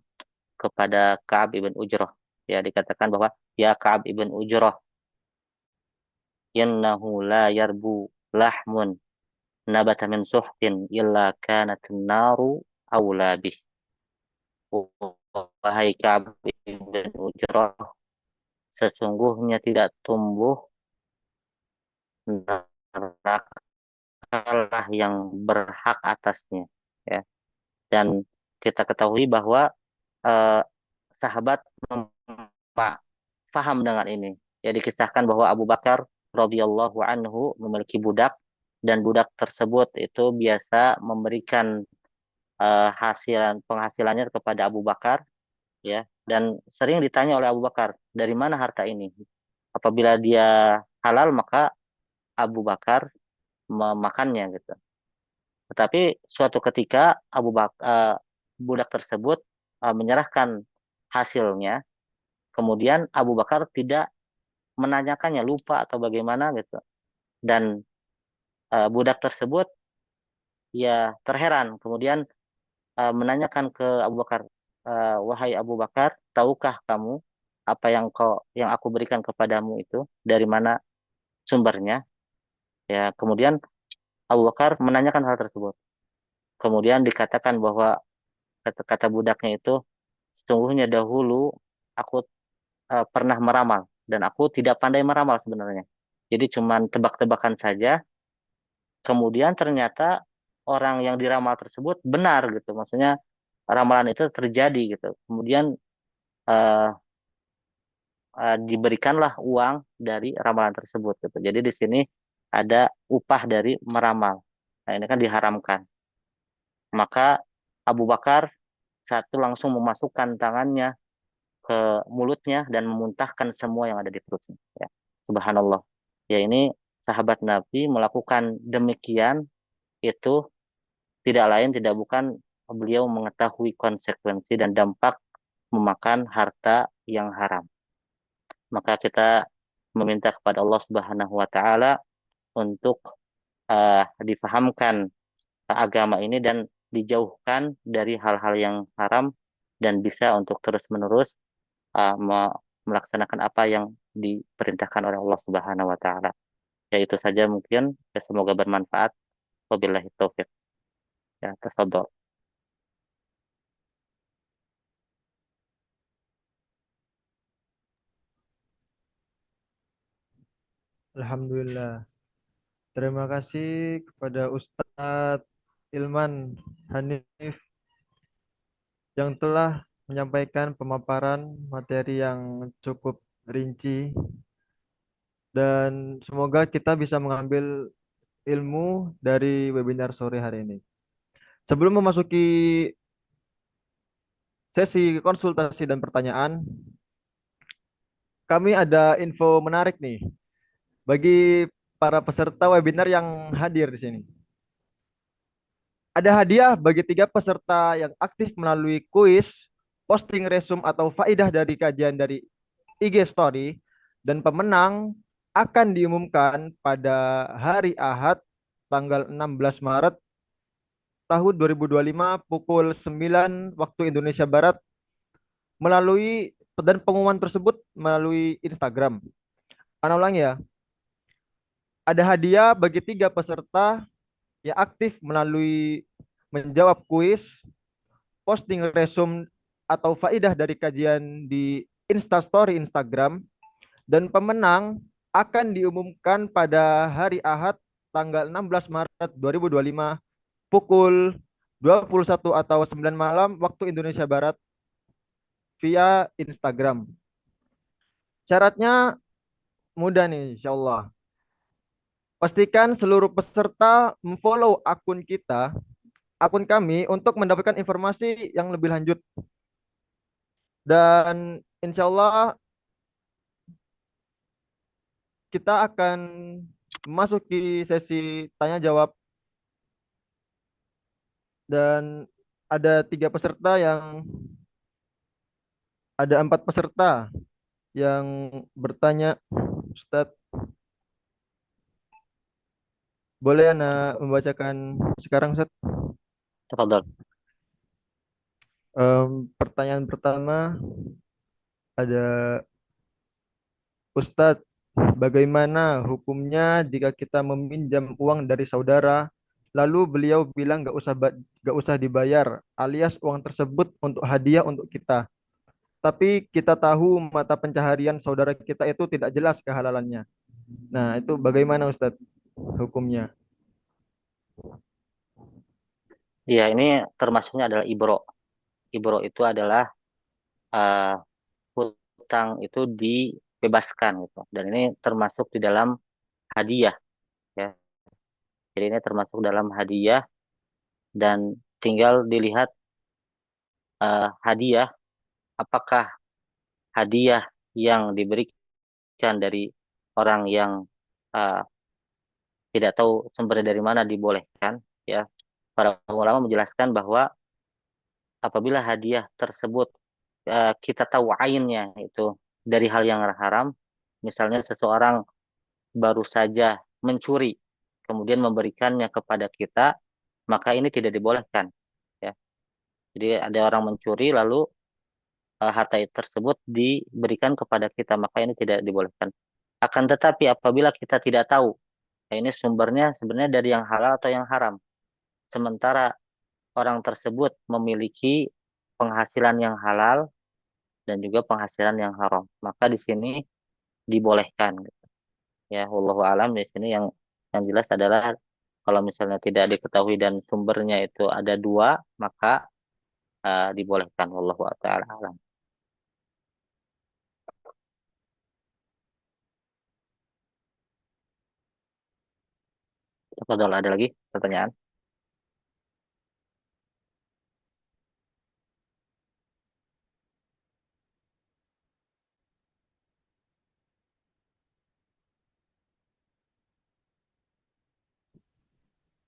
kepada Ka'ab ibn Ujrah. Ya, dikatakan bahwa ya Ka'ab ibn Ujrah, innahu la yarbu lahmun nabata min suhtin illa kanat naru awla bih. Wahai Ka'ab ibn Ujrah, sesungguhnya tidak tumbuh neraka lah yang berhak atasnya. Ya. Dan kita ketahui bahwa eh, sahabat paham dengan ini. Ya, dikisahkan bahwa Abu Bakar radhiyallahu anhu memiliki budak, dan budak tersebut itu biasa memberikan penghasilannya kepada Abu Bakar, ya, dan sering ditanya oleh Abu Bakar, dari mana harta ini? Apabila dia halal, maka Abu Bakar memakannya gitu. Tetapi suatu ketika budak tersebut menyerahkan hasilnya, kemudian Abu Bakar tidak menanyakannya, lupa atau bagaimana gitu. Dan budak tersebut ya terheran, kemudian menanyakan ke Abu Bakar, wahai Abu Bakar, tahukah kamu apa yang aku berikan kepadamu itu dari mana sumbernya? Ya, kemudian Abu Bakar menanyakan hal tersebut. Kemudian dikatakan bahwa kata-kata budaknya itu, sesungguhnya dahulu aku pernah meramal, dan aku tidak pandai meramal sebenarnya. Jadi cuman tebak-tebakan saja. Kemudian ternyata orang yang diramal tersebut benar gitu. Maksudnya ramalan itu terjadi gitu. Kemudian eh, diberikanlah uang dari ramalan tersebut gitu. Jadi di sini ada upah dari meramal. Nah, ini kan diharamkan. Maka Abu Bakar satu langsung memasukkan tangannya ke mulutnya dan memuntahkan semua yang ada di perutnya. Ya. Subhanallah. Ya, ini sahabat Nabi melakukan demikian itu tidak lain tidak bukan beliau mengetahui konsekuensi dan dampak memakan harta yang haram. Maka kita meminta kepada Allah Subhanahu wa taala untuk difahamkan agama ini dan dijauhkan dari hal-hal yang haram, dan bisa untuk terus-menerus melaksanakan apa yang diperintahkan oleh Allah Subhanahu wa taala. Ya, itu saja mungkin. Ya, semoga bermanfaat. Wabillahi taufik. Ya, tafadhol. Alhamdulillah. Terima kasih kepada Ustadz Ilman Hanif yang telah menyampaikan pemaparan materi yang cukup rinci, dan semoga kita bisa mengambil ilmu dari webinar sore hari ini. Sebelum memasuki sesi konsultasi dan pertanyaan, kami ada info menarik nih bagi para peserta webinar yang hadir di sini. Ada hadiah bagi 3 peserta yang aktif melalui kuis, posting resume atau faidah dari kajian dari IG Story, dan pemenang akan diumumkan pada hari Ahad tanggal 16 Maret tahun 2025 pukul 9 waktu Indonesia Barat, melalui dan pengumuman tersebut melalui Instagram. Ana ulang ya, ada hadiah bagi 3 peserta yang aktif melalui menjawab kuis, posting resume atau faidah dari kajian di Instastory Instagram, dan pemenang akan diumumkan pada hari Ahad tanggal 16 Maret 2025 pukul 21 atau 9 malam waktu Indonesia Barat via Instagram. Syaratnya mudah nih, insya Allah. Pastikan seluruh peserta memfollow akun kita, akun kami, untuk mendapatkan informasi yang lebih lanjut. Dan insya Allah kita akan memasuki sesi tanya jawab dan ada 4 peserta yang bertanya. Ustadz, boleh Anda membacakan sekarang, Ustadz? Tafadhol. Pertanyaan pertama ada, Ustadz, bagaimana hukumnya jika kita meminjam uang dari saudara, lalu beliau bilang nggak usah dibayar, alias uang tersebut untuk hadiah untuk kita. Tapi kita tahu mata pencaharian saudara kita itu tidak jelas kehalalannya. Nah, itu bagaimana Ustadz hukumnya? Iya, ini termasuknya adalah ibro. Ibro itu adalah eh, hutang itu dibebaskan gitu. Dan ini termasuk di dalam hadiah ya. Jadi ini termasuk dalam hadiah dan tinggal dilihat hadiah apakah hadiah yang diberikan dari orang yang eh, tidak tahu sumbernya dari mana dibolehkan ya. Para ulama menjelaskan bahwa apabila hadiah tersebut kita tahu ainnya itu dari hal yang haram, misalnya seseorang baru saja mencuri kemudian memberikannya kepada kita, maka ini tidak dibolehkan ya. Jadi ada orang mencuri lalu harta tersebut diberikan kepada kita, maka ini tidak dibolehkan. Akan tetapi apabila kita tidak tahu ini sumbernya sebenarnya dari yang halal atau yang haram, sementara orang tersebut memiliki penghasilan yang halal dan juga penghasilan yang haram, maka di sini dibolehkan gitu. Ya, wallahu alam di sini yang jelas adalah kalau misalnya tidak diketahui dan sumbernya itu ada dua, maka dibolehkan. Wallahu taala alam. Tafadhol, ada lagi pertanyaan?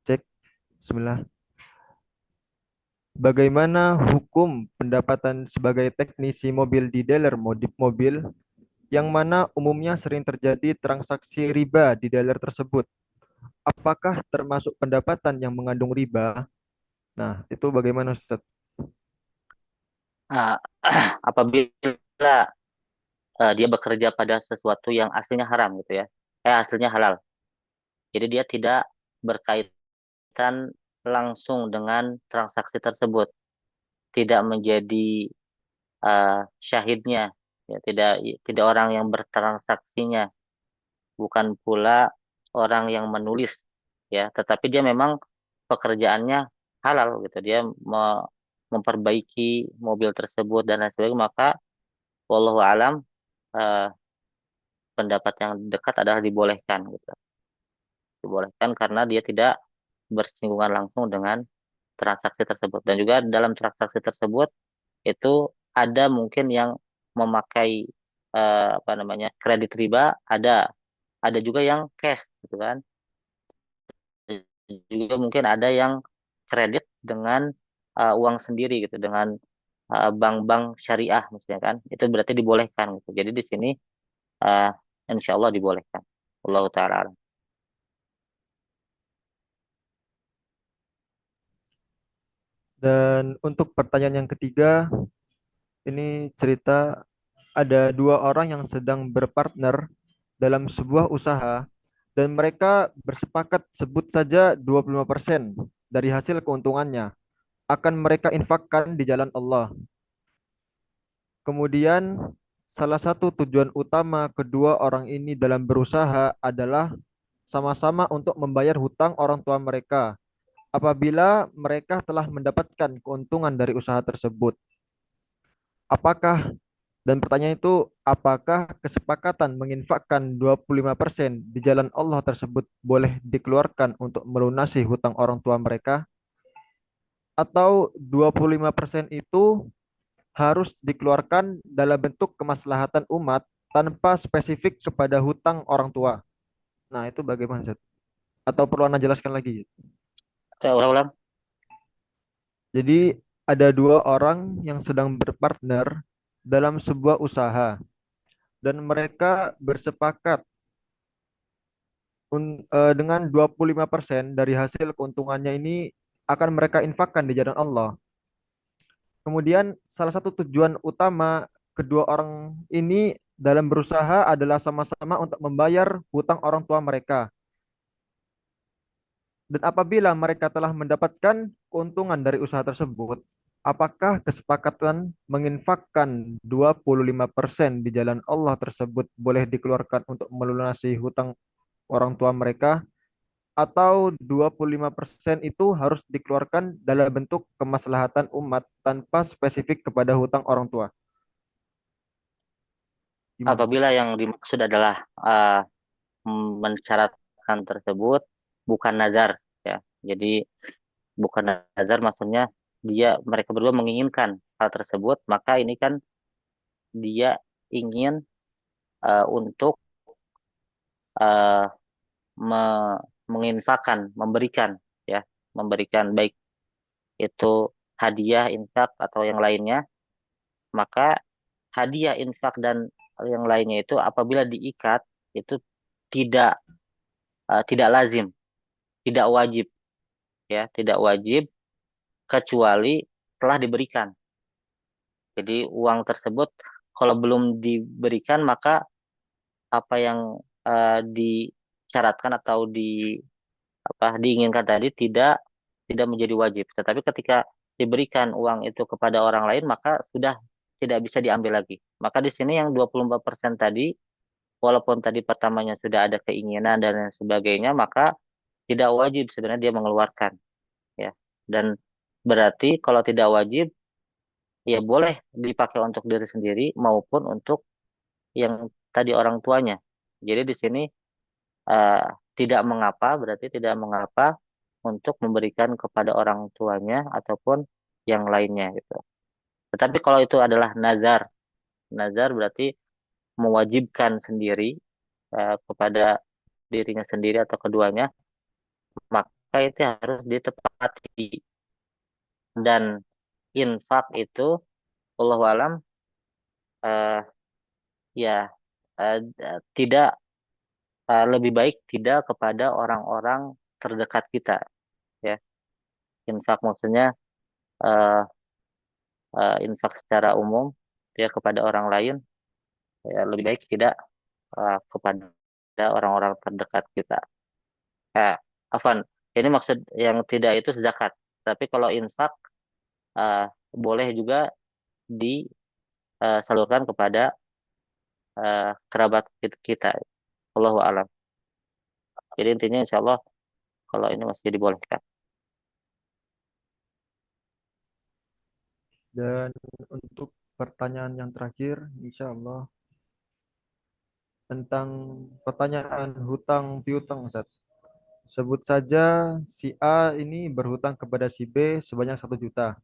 Cek, Bismillah. Bagaimana hukum pendapatan sebagai teknisi mobil di dealer modif mobil yang mana umumnya sering terjadi transaksi riba di dealer tersebut? Apakah termasuk pendapatan yang mengandung riba? Nah, itu bagaimana Ustaz? Ah, apabila dia bekerja pada sesuatu yang aslinya haram gitu ya, aslinya halal. Jadi dia tidak berkaitan langsung dengan transaksi tersebut, tidak menjadi syahidnya, ya, tidak tidak orang yang bertransaksinya, bukan pula orang yang menulis, ya, tetapi dia memang pekerjaannya halal gitu, dia memperbaiki mobil tersebut dan lain sebagainya, maka wallahu alam eh, pendapat yang dekat adalah dibolehkan gitu, dibolehkan karena dia tidak bersinggungan langsung dengan transaksi tersebut dan juga dalam transaksi tersebut itu ada mungkin yang memakai apa namanya kredit riba, ada juga yang cash gitu kan, juga mungkin ada yang kredit dengan uang sendiri gitu, dengan bank-bank syariah misalnya kan, itu berarti dibolehkan gitu. Jadi di sini uh, insya Allah dibolehkan. Allah taala alam. Dan untuk pertanyaan yang ketiga, ini cerita ada 2 orang yang sedang berpartner dalam sebuah usaha dan mereka bersepakat sebut saja 25% dari hasil keuntungannya akan mereka infakkan di jalan Allah. Kemudian salah satu tujuan utama kedua orang ini dalam berusaha adalah sama-sama untuk membayar hutang orang tua mereka apabila mereka telah mendapatkan keuntungan dari usaha tersebut. Apakah Dan pertanyaan itu, apakah kesepakatan menginfakkan 25% di jalan Allah tersebut boleh dikeluarkan untuk melunasi hutang orang tua mereka? Atau 25% itu harus dikeluarkan dalam bentuk kemaslahatan umat tanpa spesifik kepada hutang orang tua. Nah, itu bagaimana, Zat? Atau perlu Anda jelaskan lagi? Saya ulang-ulang. Jadi, ada dua orang yang sedang berpartner dalam sebuah usaha dan mereka bersepakat dengan 25% dari hasil keuntungannya ini akan mereka infakkan di jalan Allah. Kemudian salah satu tujuan utama kedua orang ini dalam berusaha adalah sama-sama untuk membayar hutang orang tua mereka. Dan apabila mereka telah mendapatkan keuntungan dari usaha tersebut, apakah kesepakatan menginfakkan 25% di jalan Allah tersebut boleh dikeluarkan untuk melunasi hutang orang tua mereka, atau 25% itu harus dikeluarkan dalam bentuk kemaslahatan umat tanpa spesifik kepada hutang orang tua? Gimana, Ustaz? Apabila yang dimaksud adalah mensyaratkan tersebut bukan nazar, ya. Jadi bukan nazar maksudnya mereka berdua menginginkan hal tersebut, maka ini kan dia ingin untuk eh, menginfakkan, memberikan, ya, memberikan baik itu hadiah, infak atau yang lainnya. Maka hadiah, infak dan yang lainnya itu apabila diikat itu tidak tidak lazim, tidak wajib, ya, tidak wajib kecuali telah diberikan. Jadi uang tersebut kalau belum diberikan maka apa yang disyaratkan atau diinginkan tadi tidak menjadi wajib. Tetapi ketika diberikan uang itu kepada orang lain maka sudah tidak bisa diambil lagi. Maka di sini yang 24% tadi walaupun tadi pertamanya sudah ada keinginan dan lain sebagainya maka tidak wajib sebenarnya dia mengeluarkan, ya. Dan berarti kalau tidak wajib ya boleh dipakai untuk diri sendiri maupun untuk yang tadi orang tuanya. Jadi di sini eh, tidak mengapa, berarti tidak mengapa untuk memberikan kepada orang tuanya ataupun yang lainnya gitu. Tetapi kalau itu adalah nazar, nazar berarti mewajibkan sendiri kepada dirinya sendiri atau keduanya, maka itu harus ditepati. Dan infak itu, Allah alam, eh, ya tidak lebih baik tidak kepada orang-orang terdekat kita, ya. Infak maksudnya eh, infak secara umum ya kepada orang lain, ya lebih baik tidak kepada orang-orang terdekat kita. Ya, Afwan, ini maksud yang tidak itu zakat. Tapi kalau infak eh, boleh juga disalurkan kepada kerabat kita. Allahu a'lam. Jadi intinya insya Allah kalau ini masih dibolehkan. Dan untuk pertanyaan yang terakhir, insya Allah tentang pertanyaan hutang piutang, Ustaz. Sebut saja si A ini berhutang kepada si B sebanyak 1 juta.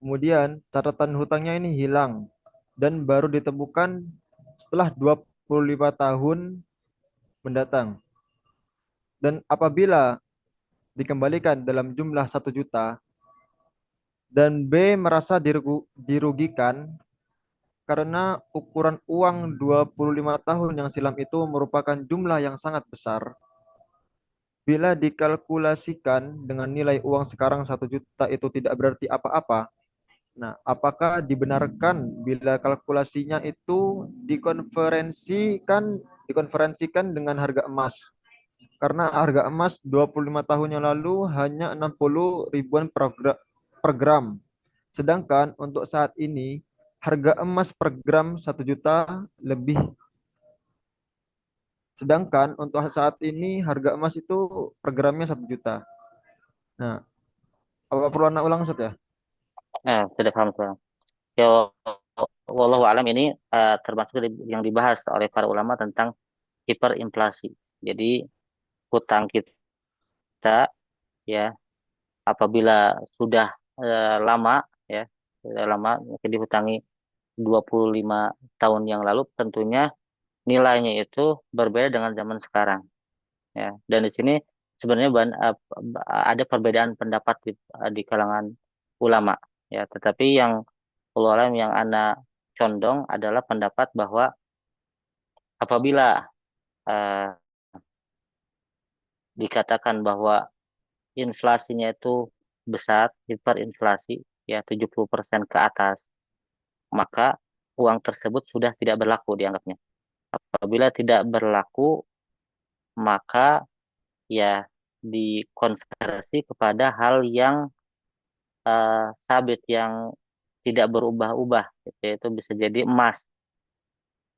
Kemudian catatan hutangnya ini hilang dan baru ditemukan setelah 25 tahun mendatang. Dan apabila dikembalikan dalam jumlah 1 juta dan B merasa dirugikan karena ukuran uang 25 tahun yang silam itu merupakan jumlah yang sangat besar, bila dikalkulasikan dengan nilai uang sekarang 1 juta itu tidak berarti apa-apa. Nah, apakah dibenarkan bila kalkulasinya itu dikonferensikan dengan harga emas? Karena harga emas 25 tahun yang lalu hanya 60 ribuan per gram. Sedangkan untuk saat ini harga emas per gram 1 juta lebih. Sedangkan untuk saat ini harga emas itu per gramnya 1 juta. Nah, apa perlu anak ulang Ustaz ya? Sudah paham, Bang. Ya, wallahu alam ini termasuk yang dibahas oleh para ulama tentang hiperinflasi. Jadi hutang kita, ya, apabila sudah lama, ya, sudah lama mungkin dihutangi 25 tahun yang lalu tentunya nilainya itu berbeda dengan zaman sekarang ya. Dan di sini sebenarnya ada perbedaan pendapat di kalangan ulama ya, tetapi yang ulama yang ana condong adalah pendapat bahwa apabila eh, dikatakan bahwa inflasinya itu besar, hiperinflasi ya 70% ke atas, maka uang tersebut sudah tidak berlaku dianggapnya. Apabila tidak berlaku, maka ya dikonversi kepada hal yang sabit, yang tidak berubah-ubah, gitu. Itu bisa jadi emas.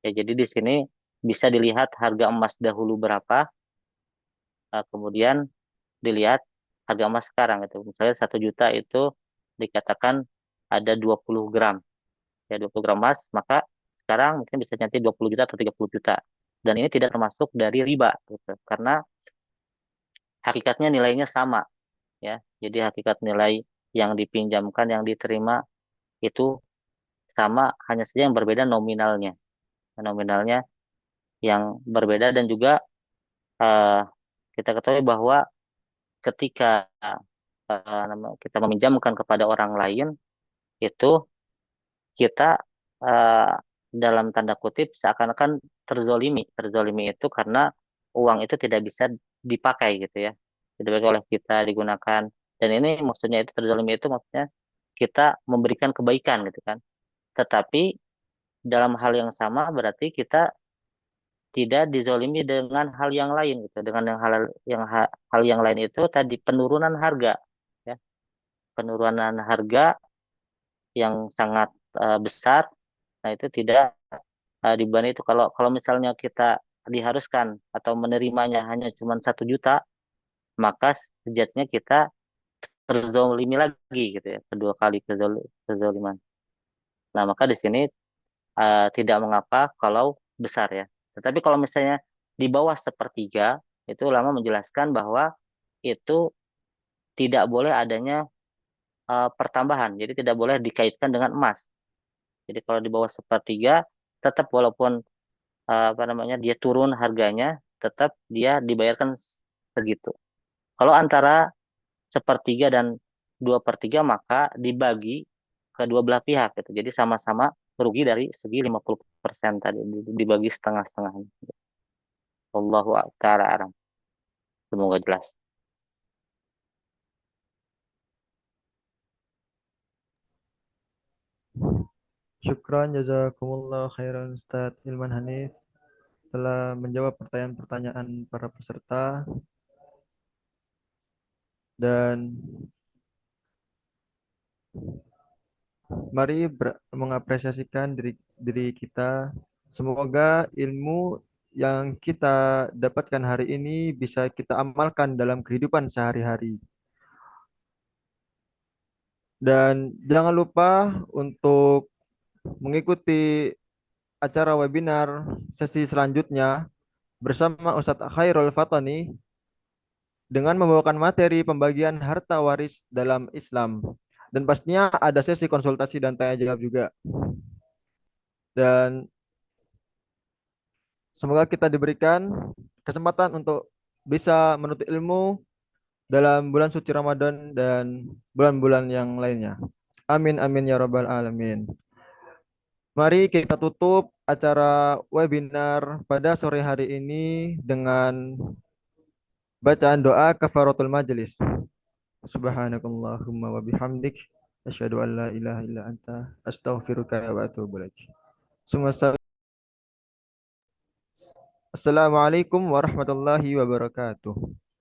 Ya, jadi di sini bisa dilihat harga emas dahulu berapa, kemudian dilihat harga emas sekarang itu. Misalnya 1 juta itu dikatakan ada 20 gram. Ya 20 gram emas, maka sekarang mungkin bisa nanti 20 juta atau 30 juta. Dan ini tidak termasuk dari riba gitu. Karena hakikatnya nilainya sama ya. Jadi hakikat nilai yang dipinjamkan yang diterima itu sama, hanya saja yang berbeda nominalnya. Nominalnya yang berbeda, dan juga eh, kita ketahui bahwa ketika kita meminjamkan kepada orang lain itu kita eh, dalam tanda kutip seakan-akan terzolimi. Terzolimi itu karena uang itu tidak bisa dipakai gitu ya, tidak dipakai oleh kita, digunakan. Dan ini maksudnya itu terzolimi itu maksudnya kita memberikan kebaikan gitu kan. Tetapi dalam hal yang sama berarti kita tidak dizolimi dengan hal yang lain gitu. Dengan hal yang lain itu tadi penurunan harga ya, penurunan harga yang sangat besar. Nah, itu tidak dibanding itu. Kalau kalau misalnya kita diharuskan atau menerimanya hanya cuma 1 juta, maka sejatinya kita terzolimi lagi gitu ya, kedua kali kezoliman. Nah, maka di sini tidak mengapa kalau besar ya. Tetapi kalau misalnya di bawah sepertiga, itu ulama menjelaskan bahwa itu tidak boleh adanya pertambahan. Jadi tidak boleh dikaitkan dengan emas. Jadi kalau di bawah sepertiga, tetap walaupun apa namanya dia turun harganya, tetap dia dibayarkan segitu. Kalau antara sepertiga dan 2/3, maka dibagi ke dua belah pihak gitu. Jadi sama-sama rugi dari segi 50% tadi, dibagi setengah-setengah. Allahu ta'ala alam. Semoga jelas. Syukran jazakumullah khairan Ustaz Ilman Hanif telah menjawab pertanyaan-pertanyaan para peserta, dan mari mengapresiasikan diri kita. Semoga ilmu yang kita dapatkan hari ini bisa kita amalkan dalam kehidupan sehari-hari. Dan jangan lupa untuk mengikuti acara webinar sesi selanjutnya bersama Ustadz Khairul Fatani dengan membawakan materi pembagian harta waris dalam Islam. Dan pastinya ada sesi konsultasi dan tanya jawab juga. Dan semoga kita diberikan kesempatan untuk bisa menuntut ilmu dalam bulan suci Ramadan dan bulan-bulan yang lainnya. Amin amin ya rabbal alamin. Mari kita tutup acara webinar pada sore hari ini dengan bacaan doa kafaratul majelis. Subhanakallahumma wa bihamdik asyhadu an la ilaha illa anta astaghfiruka wa atubu ilaik. Assalamualaikum warahmatullahi wabarakatuh.